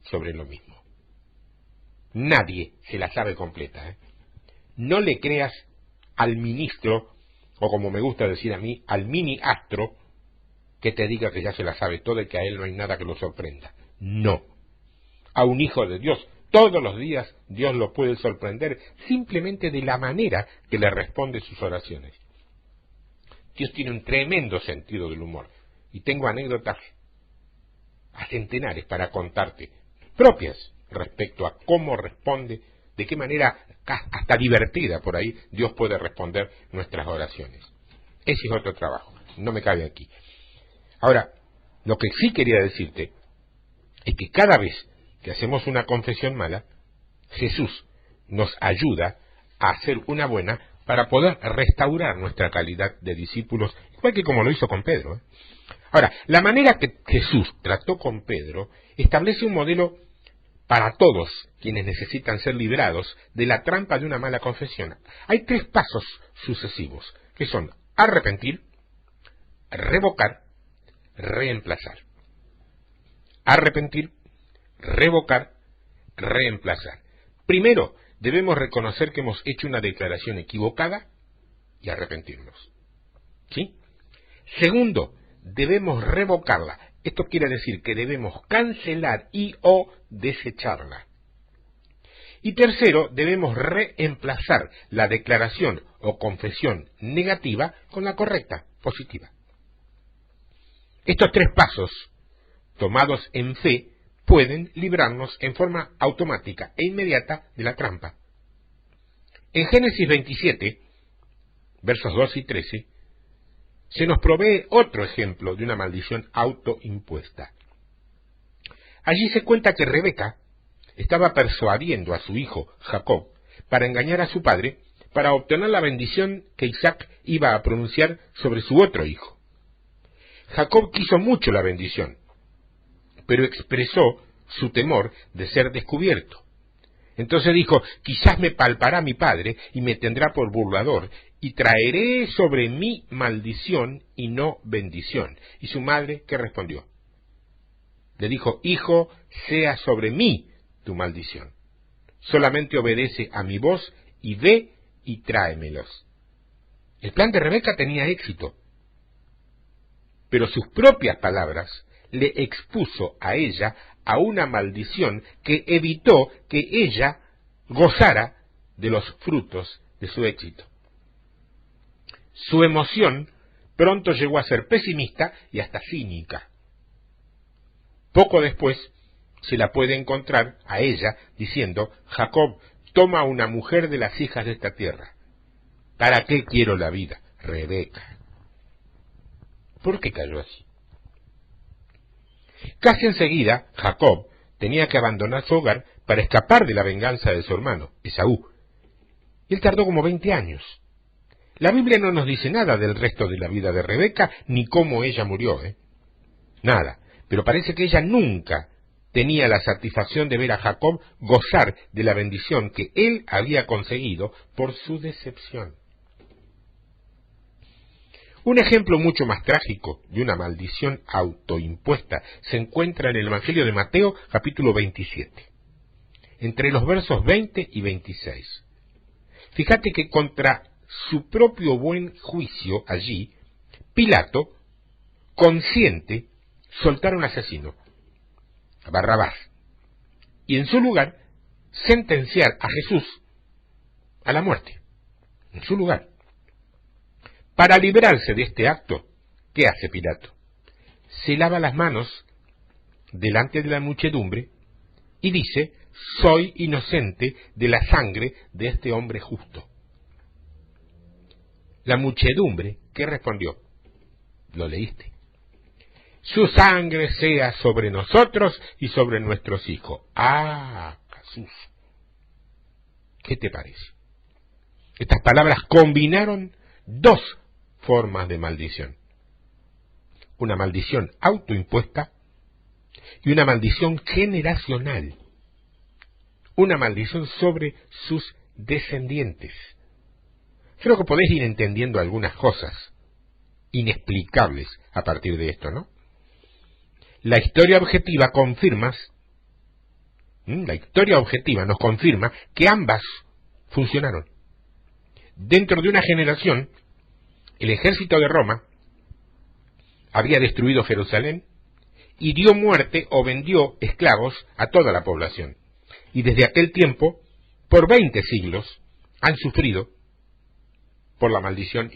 sobre lo mismo. Nadie se la sabe completa. No le creas al ministro, o como me gusta decir a mí, al mini astro, que te diga que ya se la sabe toda y que a él no hay nada que lo sorprenda. No. A un hijo de Dios, todos los días Dios lo puede sorprender simplemente de la manera que le responde sus oraciones. Dios tiene un tremendo sentido del humor, y tengo anécdotas a centenares para contarte, propias respecto a cómo responde, de qué manera hasta divertida por ahí Dios puede responder nuestras oraciones. Ese es otro trabajo, no me cabe aquí. Ahora, lo que sí quería decirte es que cada vez que hacemos una confesión mala, Jesús nos ayuda a hacer una buena para poder restaurar nuestra calidad de discípulos, igual que como lo hizo con Pedro. Ahora, la manera que Jesús trató con Pedro establece un modelo para todos quienes necesitan ser librados de la trampa de una mala confesión. Hay 3 pasos sucesivos, que son arrepentir, revocar, reemplazar. Arrepentir, revocar, reemplazar. Primero, debemos reconocer que hemos hecho una declaración equivocada y arrepentirnos. ¿Sí? Segundo, debemos revocarla. Esto quiere decir que debemos cancelar y o desecharla. Y tercero, debemos reemplazar la declaración o confesión negativa con la correcta, positiva. Estos 3 pasos, tomados en fe, pueden librarnos en forma automática e inmediata de la trampa. En Génesis 27, versos 2 y 13, se nos provee otro ejemplo de una maldición autoimpuesta. Allí se cuenta que Rebeca estaba persuadiendo a su hijo Jacob para engañar a su padre para obtener la bendición que Isaac iba a pronunciar sobre su otro hijo. Jacob quiso mucho la bendición, pero expresó su temor de ser descubierto. Entonces dijo: quizás me palpará mi padre y me tendrá por burlador, y traeré sobre mí maldición y no bendición. Y su madre, ¿qué respondió? Le dijo: hijo, sea sobre mí tu maldición. Solamente obedece a mi voz y ve y tráemelos. El plan de Rebeca tenía éxito, pero sus propias palabras le expuso a ella a una maldición que evitó que ella gozara de los frutos de su éxito. Su emoción pronto llegó a ser pesimista y hasta cínica. Poco después se la puede encontrar a ella diciendo: Jacob, toma una mujer de las hijas de esta tierra. ¿Para qué quiero la vida? Rebeca. ¿Por qué cayó así? Casi enseguida, Jacob tenía que abandonar su hogar para escapar de la venganza de su hermano, Esaú. Él tardó como 20 años. La Biblia no nos dice nada del resto de la vida de Rebeca, ni cómo ella murió, Nada, pero parece que ella nunca tenía la satisfacción de ver a Jacob gozar de la bendición que él había conseguido por su decepción. Un ejemplo mucho más trágico de una maldición autoimpuesta se encuentra en el Evangelio de Mateo, capítulo 27, entre los versos 20 y 26. Fíjate que contra su propio buen juicio allí, Pilato consiente soltar a un asesino, a Barrabás, y en su lugar sentenciar a Jesús a la muerte, en su lugar. Para librarse de este acto, ¿qué hace Pilato? Se lava las manos delante de la muchedumbre y dice: soy inocente de la sangre de este hombre justo. La muchedumbre, ¿qué respondió? Lo leíste. Su sangre sea sobre nosotros y sobre nuestros hijos. ¡Ah, Jesús! ¿Qué te parece? Estas palabras combinaron 2 formas de maldición. Una maldición autoimpuesta y una maldición generacional. Una maldición sobre sus descendientes. Creo que podéis ir entendiendo algunas cosas inexplicables a partir de esto, ¿no? La historia objetiva nos confirma que ambas funcionaron. Dentro de una generación, el ejército de Roma había destruido Jerusalén y dio muerte o vendió esclavos a toda la población. Y desde aquel tiempo, por 20 siglos, han sufrido por la maldición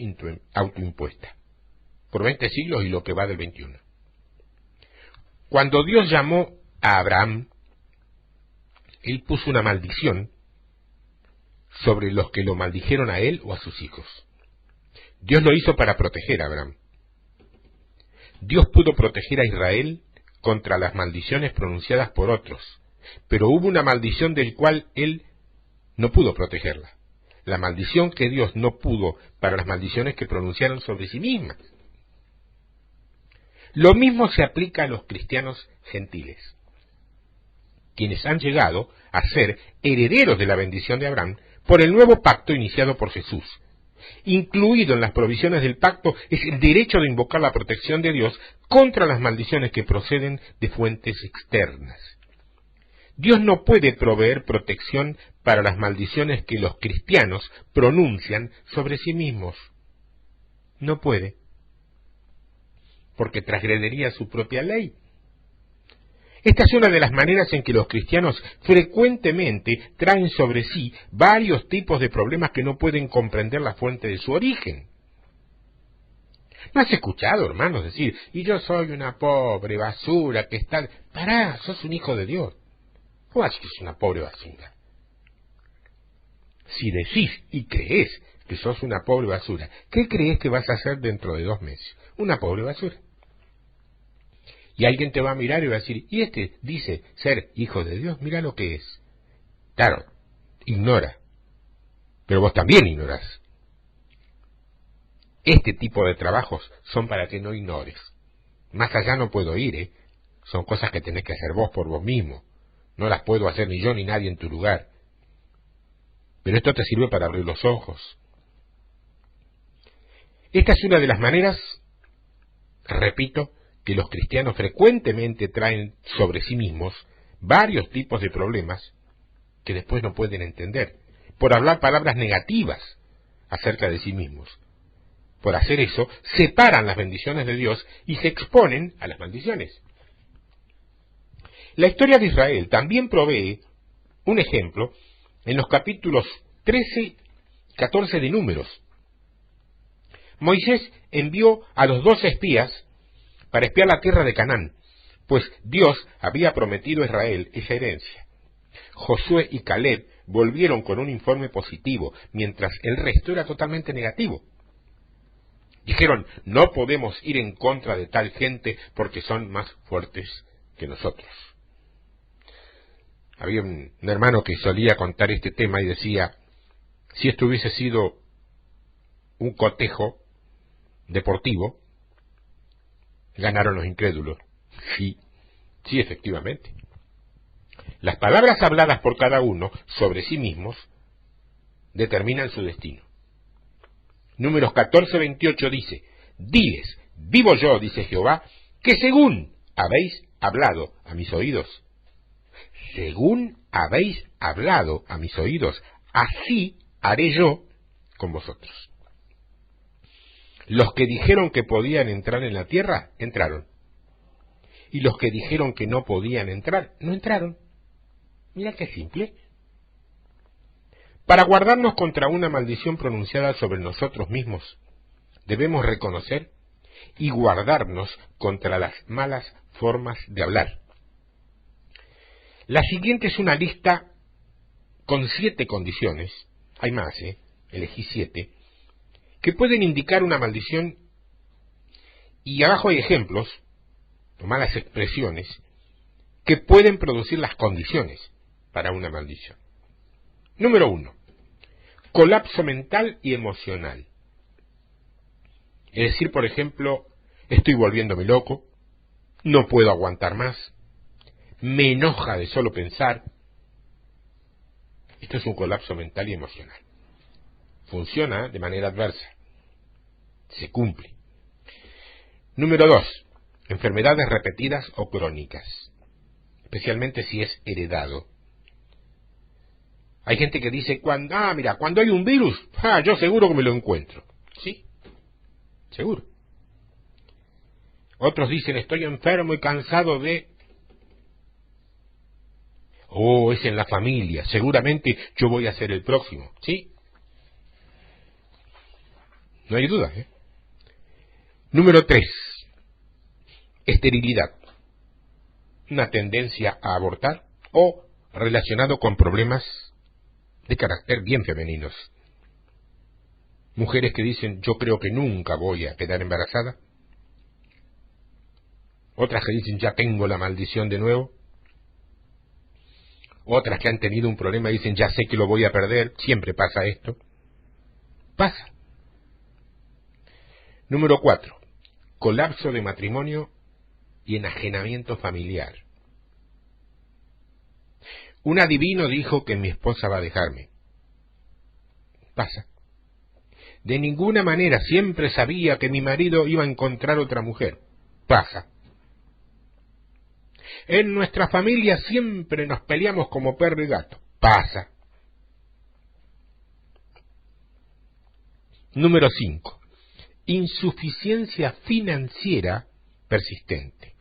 autoimpuesta. Por 20 siglos y lo que va del 21. Cuando Dios llamó a Abraham, Él puso una maldición sobre los que lo maldijeron a él o a sus hijos. Dios lo hizo para proteger a Abraham. Dios pudo proteger a Israel contra las maldiciones pronunciadas por otros, pero hubo una maldición del cual Él no pudo protegerla. La maldición que Dios no pudo para las maldiciones que pronunciaron sobre sí mismas. Lo mismo se aplica a los cristianos gentiles. quienes han llegado a ser herederos de la bendición de Abraham por el nuevo pacto iniciado por Jesús. Incluido en las provisiones del pacto es el derecho de invocar la protección de Dios contra las maldiciones que proceden de fuentes externas. Dios no puede proveer protección para las maldiciones que los cristianos pronuncian sobre sí mismos. No puede, porque transgrediría su propia ley. Esta es una de las maneras en que los cristianos frecuentemente traen sobre sí varios tipos de problemas que no pueden comprender la fuente de su origen. ¿No has escuchado, hermanos, decir, y yo soy una pobre basura que está... Pará, sos un hijo de Dios. ¿Cómo así que es una pobre basura? Si decís y creés que sos una pobre basura, ¿qué creés que vas a hacer dentro de 2 meses? Una pobre basura. Y alguien te va a mirar y va a decir, y este dice ser hijo de Dios, mira lo que es. Claro, ignora. Pero vos también ignorás. Este tipo de trabajos son para que no ignores. Más allá no puedo ir, ¿eh? Son cosas que tenés que hacer vos por vos mismo. No las puedo hacer ni yo ni nadie en tu lugar. Pero esto te sirve para abrir los ojos. Esta es una de las maneras, repito, que los cristianos frecuentemente traen sobre sí mismos varios tipos de problemas que después no pueden entender, por hablar palabras negativas acerca de sí mismos. Por hacer eso, separan las bendiciones de Dios y se exponen a las maldiciones. La historia de Israel también provee un ejemplo en los capítulos 13 y 14 de Números. Moisés envió a los 12 espías para espiar la tierra de Canaán, pues Dios había prometido a Israel esa herencia. Josué y Caleb volvieron con un informe positivo, mientras el resto era totalmente negativo. Dijeron, no podemos ir en contra de tal gente porque son más fuertes que nosotros. Había un hermano que solía contar este tema y decía, si esto hubiese sido un cotejo deportivo, ganaron los incrédulos. Sí, efectivamente. Las palabras habladas por cada uno sobre sí mismos determinan su destino. Números 14:28 dice, diles, vivo yo, dice Jehová, que según habéis hablado a mis oídos, según habéis hablado a mis oídos, así haré yo con vosotros. Los que dijeron que podían entrar en la tierra, entraron. Y los que dijeron que no podían entrar, no entraron. Mira qué simple. Para guardarnos contra una maldición pronunciada sobre nosotros mismos, debemos reconocer y guardarnos contra las malas formas de hablar. La siguiente es una lista con 7 condiciones, hay más, elegí 7, que pueden indicar una maldición, y abajo hay ejemplos, o malas expresiones, que pueden producir las condiciones para una maldición. Número 1. Colapso mental y emocional. Es decir, por ejemplo, estoy volviéndome loco, no puedo aguantar más, me enoja de solo pensar. Esto es un colapso mental y emocional. Funciona de manera adversa. Se cumple. Número 2. Enfermedades repetidas o crónicas, especialmente si es heredado. Hay gente que dice, cuando hay un virus, yo seguro que me lo encuentro. Sí, seguro. Otros dicen, estoy enfermo y cansado de... es en la familia, seguramente yo voy a ser el próximo. Sí, no hay duda. Número 3. Esterilidad. Una tendencia a abortar o relacionado con problemas de carácter bien femeninos. Mujeres que dicen, yo creo que nunca voy a quedar embarazada. Otras que dicen, ya tengo la maldición de nuevo. Otras que han tenido un problema y dicen, ya sé que lo voy a perder. Siempre pasa esto. Pasa. Número 4. Colapso de matrimonio y enajenamiento familiar. Un adivino dijo que mi esposa va a dejarme. Pasa. De ninguna manera, siempre sabía que mi marido iba a encontrar otra mujer. Pasa. En nuestra familia siempre nos peleamos como perro y gato. Pasa. Número 5. Insuficiencia financiera persistente.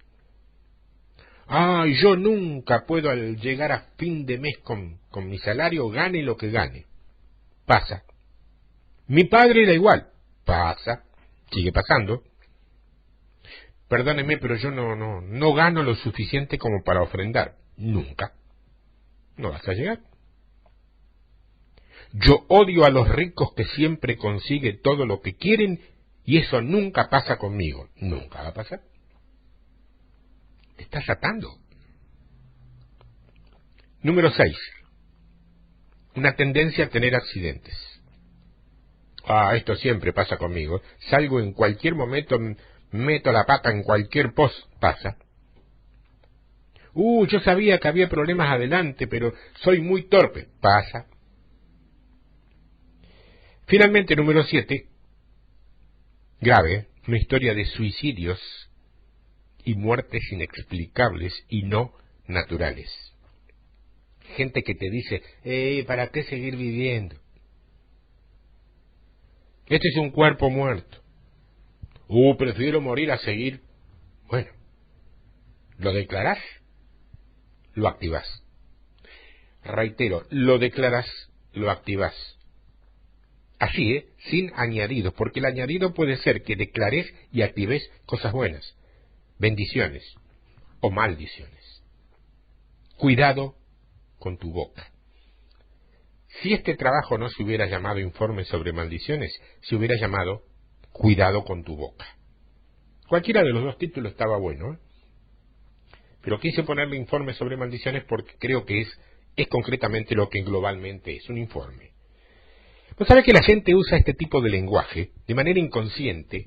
Yo nunca puedo llegar a fin de mes con mi salario, gane lo que gane. Pasa. Mi padre era igual. Pasa. Sigue pasando. Perdóneme, pero yo no gano lo suficiente como para ofrendar. Nunca. No vas a llegar. Yo odio a los ricos que siempre consiguen todo lo que quieren y eso nunca pasa conmigo. Nunca va a pasar. Te estás atando. Número 6. Una tendencia a tener accidentes. Esto siempre pasa conmigo. Salgo en cualquier momento, meto la pata en cualquier post. Pasa. Yo sabía que había problemas adelante, pero soy muy torpe. Pasa. Finalmente, número 7. Grave. Una historia de suicidios y muertes inexplicables y no naturales. Gente que te dice, ¿para qué seguir viviendo? Este es un cuerpo muerto. Prefiero morir a seguir. Bueno, lo declarás, lo activás. Reitero, lo declarás, lo activás. Así, sin añadidos, porque el añadido puede ser que declares y actives cosas buenas, bendiciones o maldiciones. Cuidado con tu boca. Si este trabajo no se hubiera llamado Informe sobre maldiciones, se hubiera llamado Cuidado con tu boca. Cualquiera de los dos títulos estaba bueno, ¿eh? Pero quise ponerle Informe sobre maldiciones porque creo que es concretamente lo que globalmente es un informe. Pues sabe que la gente usa este tipo de lenguaje de manera inconsciente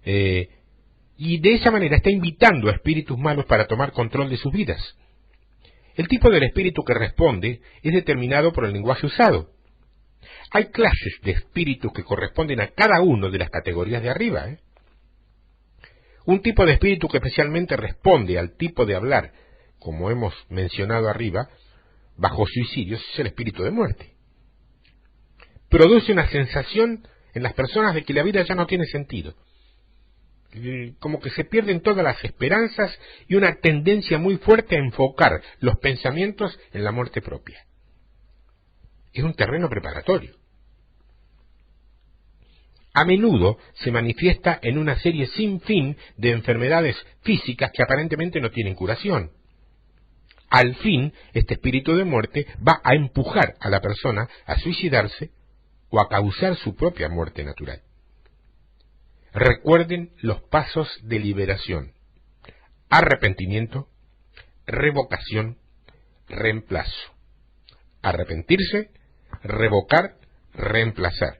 y de esa manera está invitando a espíritus malos para tomar control de sus vidas. El tipo del espíritu que responde es determinado por el lenguaje usado. Hay clases de espíritus que corresponden a cada uno de las categorías de arriba. Un tipo de espíritu que especialmente responde al tipo de hablar, como hemos mencionado arriba, bajo suicidios, es el espíritu de muerte. Produce una sensación en las personas de que la vida ya no tiene sentido. Como que se pierden todas las esperanzas y una tendencia muy fuerte a enfocar los pensamientos en la muerte propia. Es un terreno preparatorio. A menudo se manifiesta en una serie sin fin de enfermedades físicas que aparentemente no tienen curación. Al fin, este espíritu de muerte va a empujar a la persona a suicidarse o a causar su propia muerte natural. Recuerden los pasos de liberación: arrepentimiento, revocación, reemplazo. Arrepentirse, revocar, reemplazar.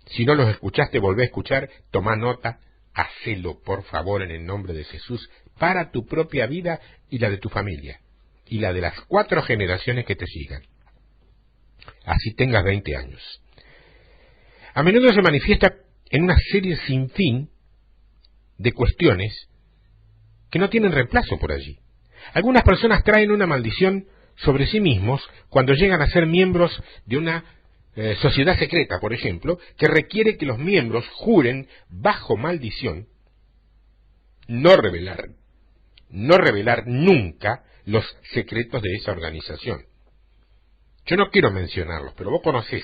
Si no los escuchaste, volvé a escuchar, toma nota, hacelo por favor en el nombre de Jesús para tu propia vida y la de tu familia y la de las 4 generaciones que te sigan. Así tengas 20 años. A menudo se manifiesta en una serie sin fin de cuestiones que no tienen reemplazo por allí. Algunas personas traen una maldición sobre sí mismos cuando llegan a ser miembros de una sociedad secreta, por ejemplo, que requiere que los miembros juren bajo maldición no revelar nunca los secretos de esa organización. Yo no quiero mencionarlos, pero vos conocés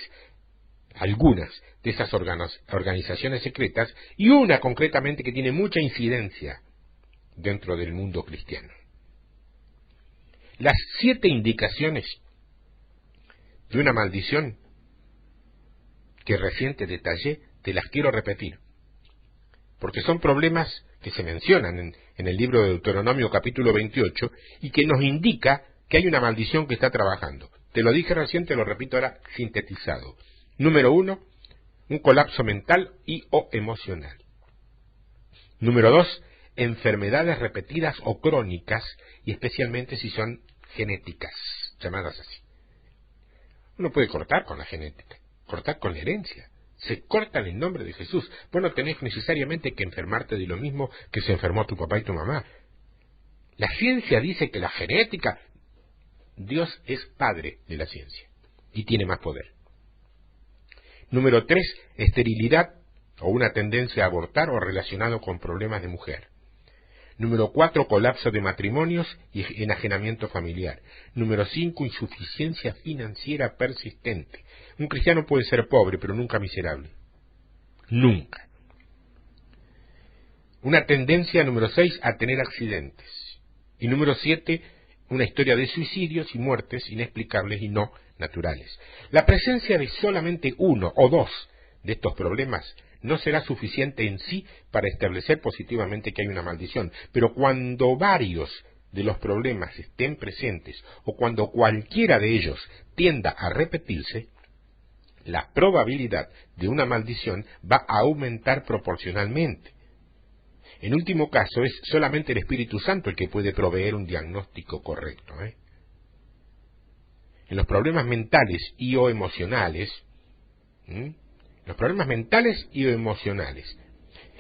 algunas de esas organizaciones secretas y una concretamente que tiene mucha incidencia dentro del mundo cristiano. Las 7 indicaciones de una maldición que recién te detallé, te las quiero repetir, porque son problemas que se mencionan en el libro de Deuteronomio capítulo 28 y que nos indica que hay una maldición que está trabajando. Te lo dije recién, te lo repito ahora sintetizado. Número 1, un colapso mental y o emocional. Número 2, enfermedades repetidas o crónicas, y especialmente si son genéticas, llamadas así. Uno puede cortar con la genética, cortar con la herencia. Se corta en el nombre de Jesús. Vos no tenés necesariamente que enfermarte de lo mismo que se enfermó tu papá y tu mamá. La ciencia dice que la genética... Dios es padre de la ciencia y tiene más poder. Número 3, esterilidad o una tendencia a abortar o relacionado con problemas de mujer. Número 4, colapso de matrimonios y enajenamiento familiar. Número 5, insuficiencia financiera persistente. Un cristiano puede ser pobre, pero nunca miserable. Nunca. Una tendencia, número 6, a tener accidentes. Y número 7, una historia de suicidios y muertes inexplicables y no naturales. La presencia de solamente uno o dos de estos problemas no será suficiente en sí para establecer positivamente que hay una maldición, pero cuando varios de los problemas estén presentes o cuando cualquiera de ellos tienda a repetirse, la probabilidad de una maldición va a aumentar proporcionalmente. En último caso, es solamente el Espíritu Santo el que puede proveer un diagnóstico correcto. En los problemas mentales y o emocionales,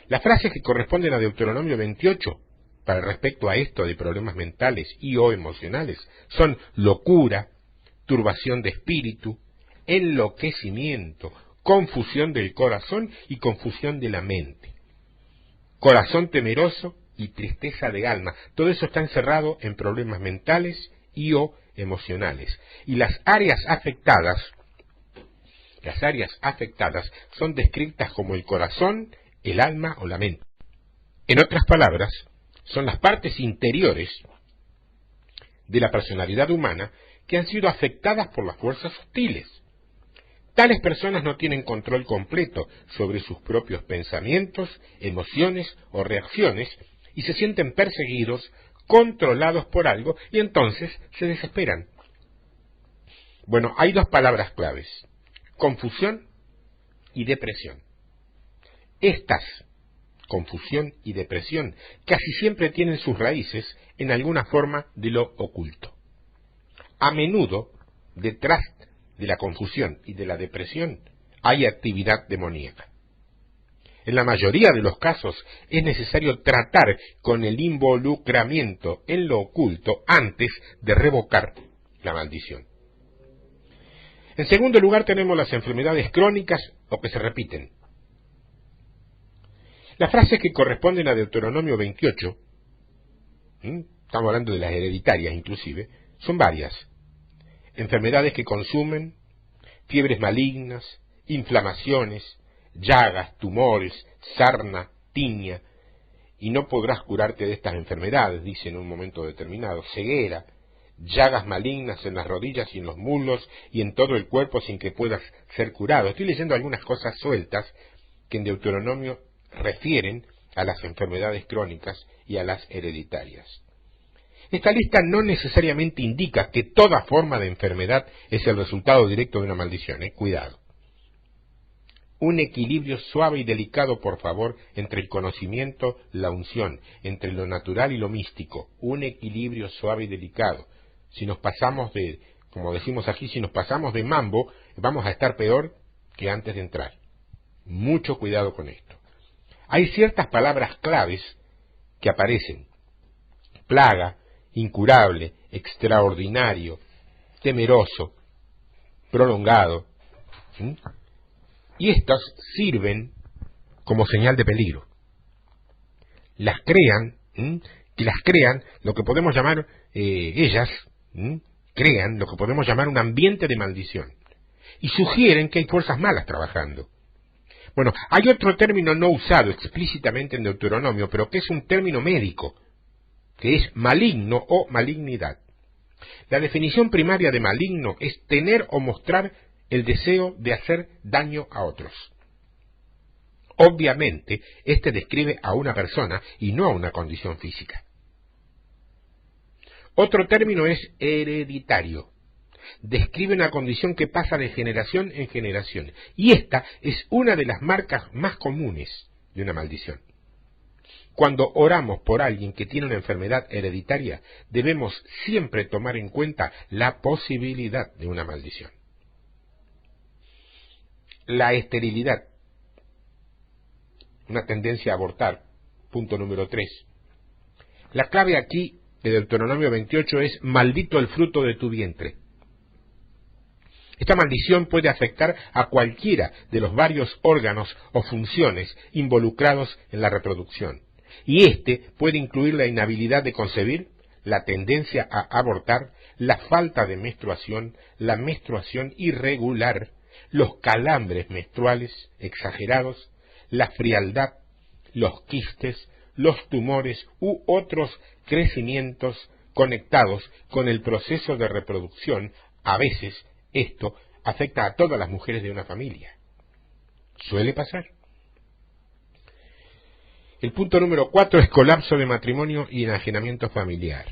las frases que corresponden a Deuteronomio 28 para respecto a esto de problemas mentales y o emocionales son locura, turbación de espíritu, enloquecimiento, confusión del corazón y confusión de la mente. Corazón temeroso y tristeza de alma. Todo eso está encerrado en problemas mentales y o emocionales. Y las áreas afectadas son descritas como el corazón, el alma o la mente. En otras palabras, son las partes interiores de la personalidad humana que han sido afectadas por las fuerzas hostiles. Tales personas no tienen control completo sobre sus propios pensamientos, emociones o reacciones y se sienten perseguidos, controlados por algo y entonces se desesperan. Bueno, hay dos palabras claves: confusión y depresión. Estas, confusión y depresión, casi siempre tienen sus raíces en alguna forma de lo oculto. A menudo, detrás de la confusión y de la depresión hay actividad demoníaca. En la mayoría de los casos es necesario tratar con el involucramiento en lo oculto antes de revocar la maldición. En segundo lugar tenemos las enfermedades crónicas o que se repiten. Las frases que corresponden a Deuteronomio 28, estamos hablando de las hereditarias inclusive, son varias. Enfermedades que consumen, fiebres malignas, inflamaciones, llagas, tumores, sarna, tiña, y no podrás curarte de estas enfermedades, dice en un momento determinado, ceguera, llagas malignas en las rodillas y en los muslos y en todo el cuerpo sin que puedas ser curado. Estoy leyendo algunas cosas sueltas que en Deuteronomio refieren a las enfermedades crónicas y a las hereditarias. Esta lista no necesariamente indica que toda forma de enfermedad es el resultado directo de una maldición, cuidado. Un equilibrio suave y delicado, por favor, entre el conocimiento, la unción, entre lo natural y lo místico. Un equilibrio suave y delicado. Si nos pasamos de, como decimos aquí, si nos pasamos de mambo, vamos a estar peor que antes de entrar. Mucho cuidado con esto. Hay ciertas palabras claves que aparecen: plaga, incurable, extraordinario, temeroso, prolongado. Y estas sirven como señal de peligro. Las crean, lo que podemos llamar, crean lo que podemos llamar un ambiente de maldición. Y sugieren que hay fuerzas malas trabajando. Bueno, hay otro término no usado explícitamente en Deuteronomio, pero que es un término médico, que es maligno o malignidad. La definición primaria de maligno es tener o mostrar el deseo de hacer daño a otros. Obviamente, este describe a una persona y no a una condición física. Otro término es hereditario. Describe una condición que pasa de generación en generación, y esta es una de las marcas más comunes de una maldición. Cuando oramos por alguien que tiene una enfermedad hereditaria, debemos siempre tomar en cuenta la posibilidad de una maldición. La esterilidad, una tendencia a abortar, punto número 3. La clave aquí de Deuteronomio 28 es: maldito el fruto de tu vientre. Esta maldición puede afectar a cualquiera de los varios órganos o funciones involucrados en la reproducción, y puede incluir la inhabilidad de concebir, la tendencia a abortar, la falta de menstruación, la menstruación irregular, los calambres menstruales exagerados, la frialdad, los quistes, los tumores u otros crecimientos conectados con el proceso de reproducción. A veces esto afecta a todas las mujeres de una familia. Suele pasar. El punto número 4 es colapso de matrimonio y enajenamiento familiar.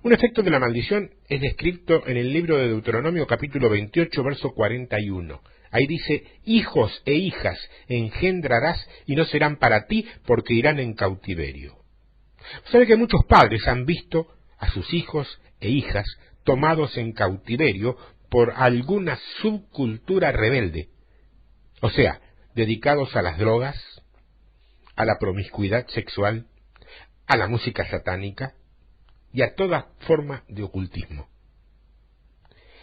Un efecto de la maldición es descrito en el libro de Deuteronomio capítulo 28, verso 41. Ahí dice: hijos e hijas engendrarás y no serán para ti, porque irán en cautiverio. Sabe que muchos padres han visto a sus hijos e hijas tomados en cautiverio por alguna subcultura rebelde, o sea, dedicados a las drogas, a la promiscuidad sexual, a la música satánica y a toda forma de ocultismo.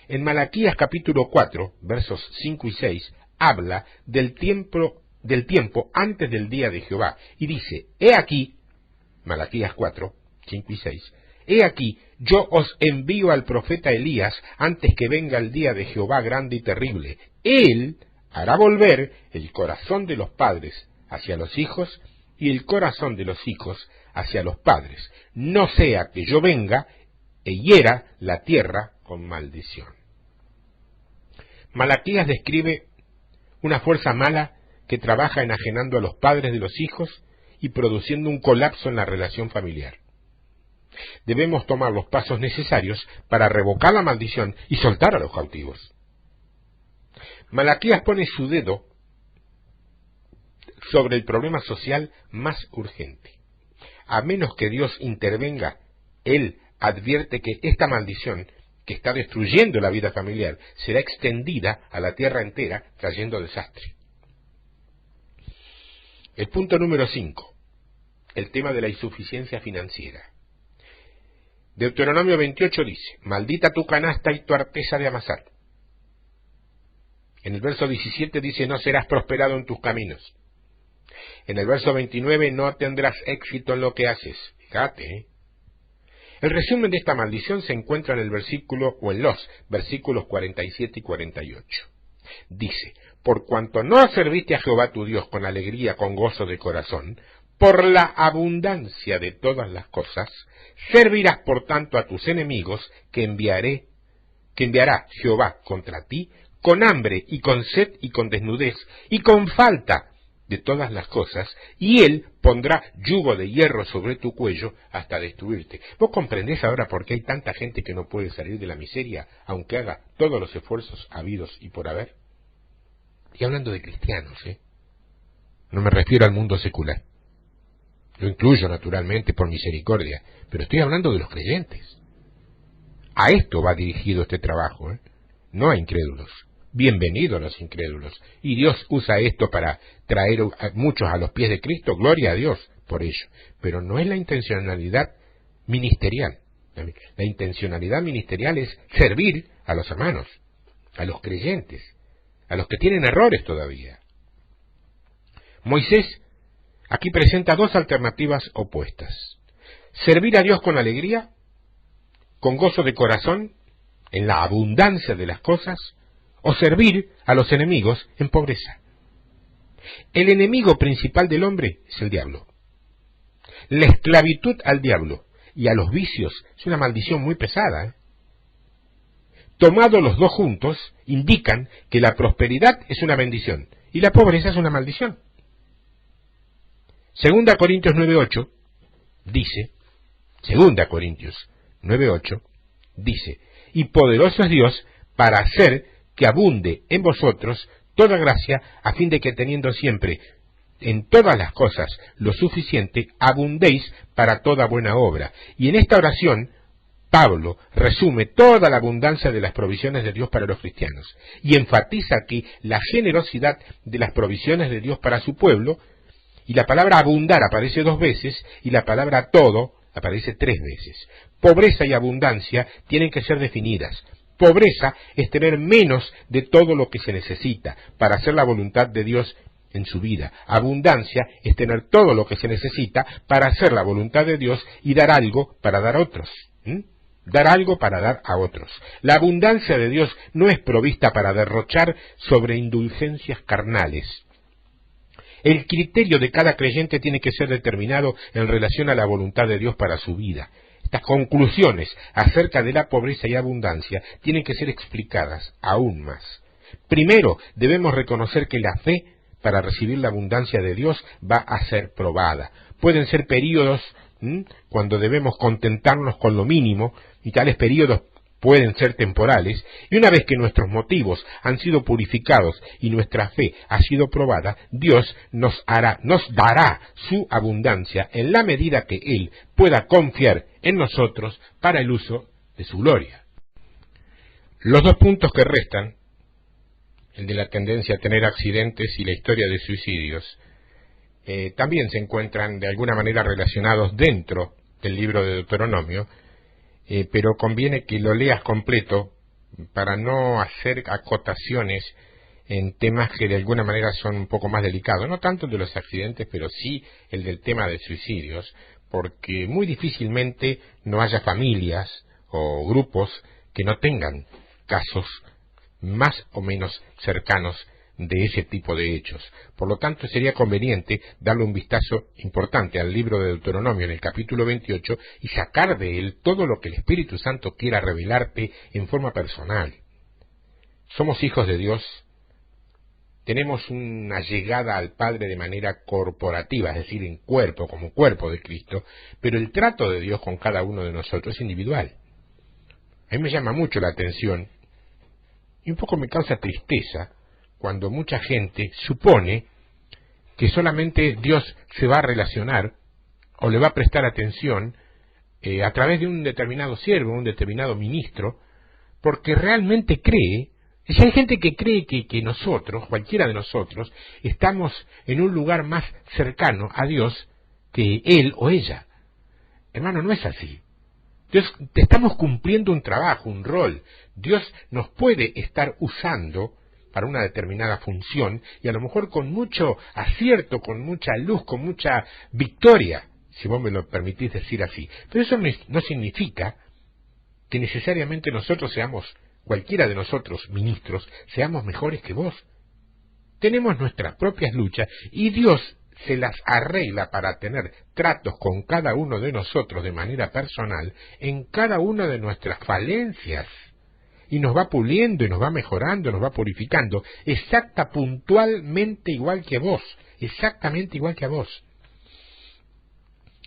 En Malaquías capítulo 4, versos 5 y 6, habla del tiempo antes del día de Jehová, y dice: he aquí, Malaquías 4, 5 y 6, he aquí, yo os envío al profeta Elías antes que venga el día de Jehová grande y terrible. Él hará volver el corazón de los padres hacia los hijos y el corazón de los hijos hacia los padres, no sea que yo venga e hiera la tierra con maldición. Malaquías describe una fuerza mala que trabaja enajenando a los padres de los hijos y produciendo un colapso en la relación familiar. Debemos tomar los pasos necesarios para revocar la maldición y soltar a los cautivos. Malaquías pone su dedo sobre el problema social más urgente. A menos que Dios intervenga, Él advierte que esta maldición, que está destruyendo la vida familiar, será extendida a la tierra entera, trayendo desastre. El punto número 5, el tema de la insuficiencia financiera. Deuteronomio 28 dice: maldita tu canasta y tu arteza de amasar. En el verso 17 dice: no serás prosperado en tus caminos. En el verso 29, no tendrás éxito en lo que haces. Fíjate, El resumen de esta maldición se encuentra en el versículo, o en los versículos 47 y 48. Dice: por cuanto no serviste a Jehová tu Dios con alegría, con gozo de corazón, por la abundancia de todas las cosas, servirás por tanto a tus enemigos que enviará Jehová contra ti, con hambre y con sed y con desnudez y con falta de todas las cosas, y él pondrá yugo de hierro sobre tu cuello hasta destruirte. ¿Vos comprendés ahora por qué hay tanta gente que no puede salir de la miseria, aunque haga todos los esfuerzos habidos y por haber? Y hablando de cristianos, no me refiero al mundo secular. Lo incluyo naturalmente por misericordia, pero estoy hablando de los creyentes. A esto va dirigido este trabajo, no a incrédulos. Bienvenidos los incrédulos. Y Dios usa esto para traer a muchos a los pies de Cristo. Gloria a Dios por ello. Pero no es la intencionalidad ministerial. La intencionalidad ministerial es servir a los hermanos, a los creyentes, a los que tienen errores todavía. Moisés aquí presenta dos alternativas opuestas: servir a Dios con alegría, con gozo de corazón, en la abundancia de las cosas, o servir a los enemigos en pobreza. El enemigo principal del hombre es el diablo. La esclavitud al diablo y a los vicios es una maldición muy pesada. Tomados los dos juntos, indican que la prosperidad es una bendición y la pobreza es una maldición. Segunda Corintios 9:8 dice, y poderoso es Dios para hacer que abunde en vosotros toda gracia, a fin de que teniendo siempre en todas las cosas lo suficiente, abundéis para toda buena obra. Y en esta oración, Pablo resume toda la abundancia de las provisiones de Dios para los cristianos y enfatiza aquí la generosidad de las provisiones de Dios para su pueblo, y la palabra abundar aparece 2 veces y la palabra todo aparece 3 veces. Pobreza y abundancia tienen que ser definidas. Pobreza es tener menos de todo lo que se necesita para hacer la voluntad de Dios en su vida. Abundancia es tener todo lo que se necesita para hacer la voluntad de Dios y dar algo para dar a otros. Dar algo para dar a otros. La abundancia de Dios no es provista para derrochar sobre indulgencias carnales. El criterio de cada creyente tiene que ser determinado en relación a la voluntad de Dios para su vida. Estas conclusiones acerca de la pobreza y abundancia tienen que ser explicadas aún más. Primero, debemos reconocer que la fe para recibir la abundancia de Dios va a ser probada. Pueden ser períodos cuando debemos contentarnos con lo mínimo, y tales períodos pueden ser temporales, y una vez que nuestros motivos han sido purificados y nuestra fe ha sido probada, Dios nos dará su abundancia en la medida que Él pueda confiar en nosotros para el uso de su gloria. Los 2 puntos que restan, el de la tendencia a tener accidentes y la historia de suicidios, también se encuentran de alguna manera relacionados dentro del libro de Deuteronomio, pero conviene que lo leas completo para no hacer acotaciones en temas que de alguna manera son un poco más delicados, no tanto el de los accidentes, pero sí el del tema de suicidios, porque muy difícilmente no haya familias o grupos que no tengan casos más o menos cercanos de ese tipo de hechos. Por lo tanto, sería conveniente darle un vistazo importante al libro de Deuteronomio en el capítulo 28 y sacar de él todo lo que el Espíritu Santo quiera revelarte en forma personal. Somos hijos de Dios, tenemos una llegada al Padre de manera corporativa, es decir, en cuerpo, como cuerpo de Cristo, pero el trato de Dios con cada uno de nosotros es individual. A mí me llama mucho la atención y un poco me causa tristeza cuando mucha gente supone que solamente Dios se va a relacionar o le va a prestar atención a través de un determinado siervo, un determinado ministro, porque realmente cree, si hay gente que cree que nosotros, cualquiera de nosotros, estamos en un lugar más cercano a Dios que él o ella. Hermano, no es así. Dios, estamos cumpliendo un trabajo, un rol. Dios nos puede estar usando para una determinada función, y a lo mejor con mucho acierto, con mucha luz, con mucha victoria, si vos me lo permitís decir así. Pero eso no significa que necesariamente nosotros seamos, cualquiera de nosotros, ministros, seamos mejores que vos. Tenemos nuestras propias luchas, y Dios se las arregla para tener tratos con cada uno de nosotros de manera personal, en cada una de nuestras falencias. Y nos va puliendo y nos va mejorando, nos va purificando, puntualmente igual que vos, exactamente igual que a vos.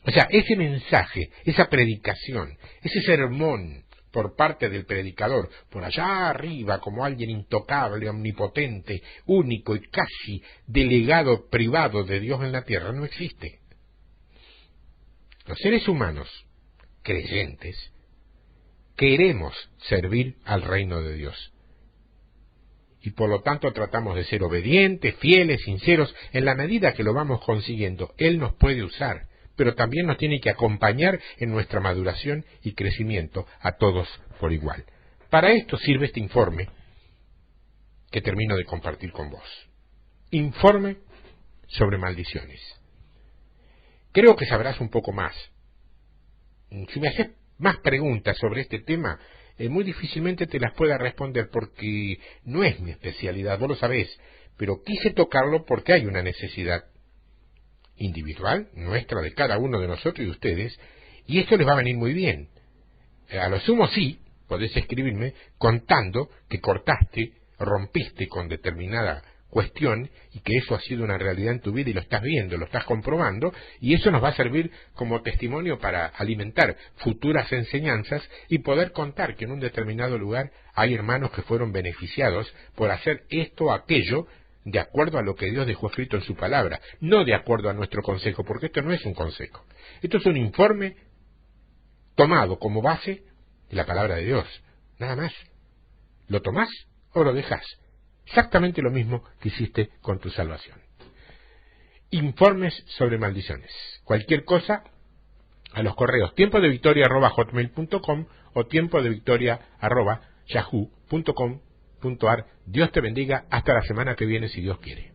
O sea, ese mensaje, esa predicación, ese sermón por parte del predicador, por allá arriba, como alguien intocable, omnipotente, único y casi delegado privado de Dios en la tierra, no existe. Los seres humanos, creyentes, queremos servir al reino de Dios. Y por lo tanto tratamos de ser obedientes, fieles, sinceros, en la medida que lo vamos consiguiendo. Él nos puede usar, pero también nos tiene que acompañar en nuestra maduración y crecimiento a todos por igual. Para esto sirve este informe que termino de compartir con vos. Informe sobre maldiciones. Creo que sabrás un poco más. Si me haces más preguntas sobre este tema, muy difícilmente te las pueda responder porque no es mi especialidad, vos lo sabés, pero quise tocarlo porque hay una necesidad individual, nuestra, de cada uno de nosotros y de ustedes, y esto les va a venir muy bien. A lo sumo sí, podés escribirme contando que cortaste, rompiste con determinada cuestión y que eso ha sido una realidad en tu vida y lo estás viendo, lo estás comprobando, y eso nos va a servir como testimonio para alimentar futuras enseñanzas y poder contar que en un determinado lugar hay hermanos que fueron beneficiados por hacer esto o aquello de acuerdo a lo que Dios dejó escrito en su palabra, no de acuerdo a nuestro consejo, porque esto no es un consejo. Esto es un informe tomado como base de la palabra de Dios, nada más. ¿Lo tomás o lo dejás? Exactamente lo mismo que hiciste con tu salvación. Informes sobre maldiciones. Cualquier cosa a los correos tiempodevictoria@hotmail.com o tiempodevictoria@yahoo.com.ar. Dios te bendiga hasta la semana que viene si Dios quiere.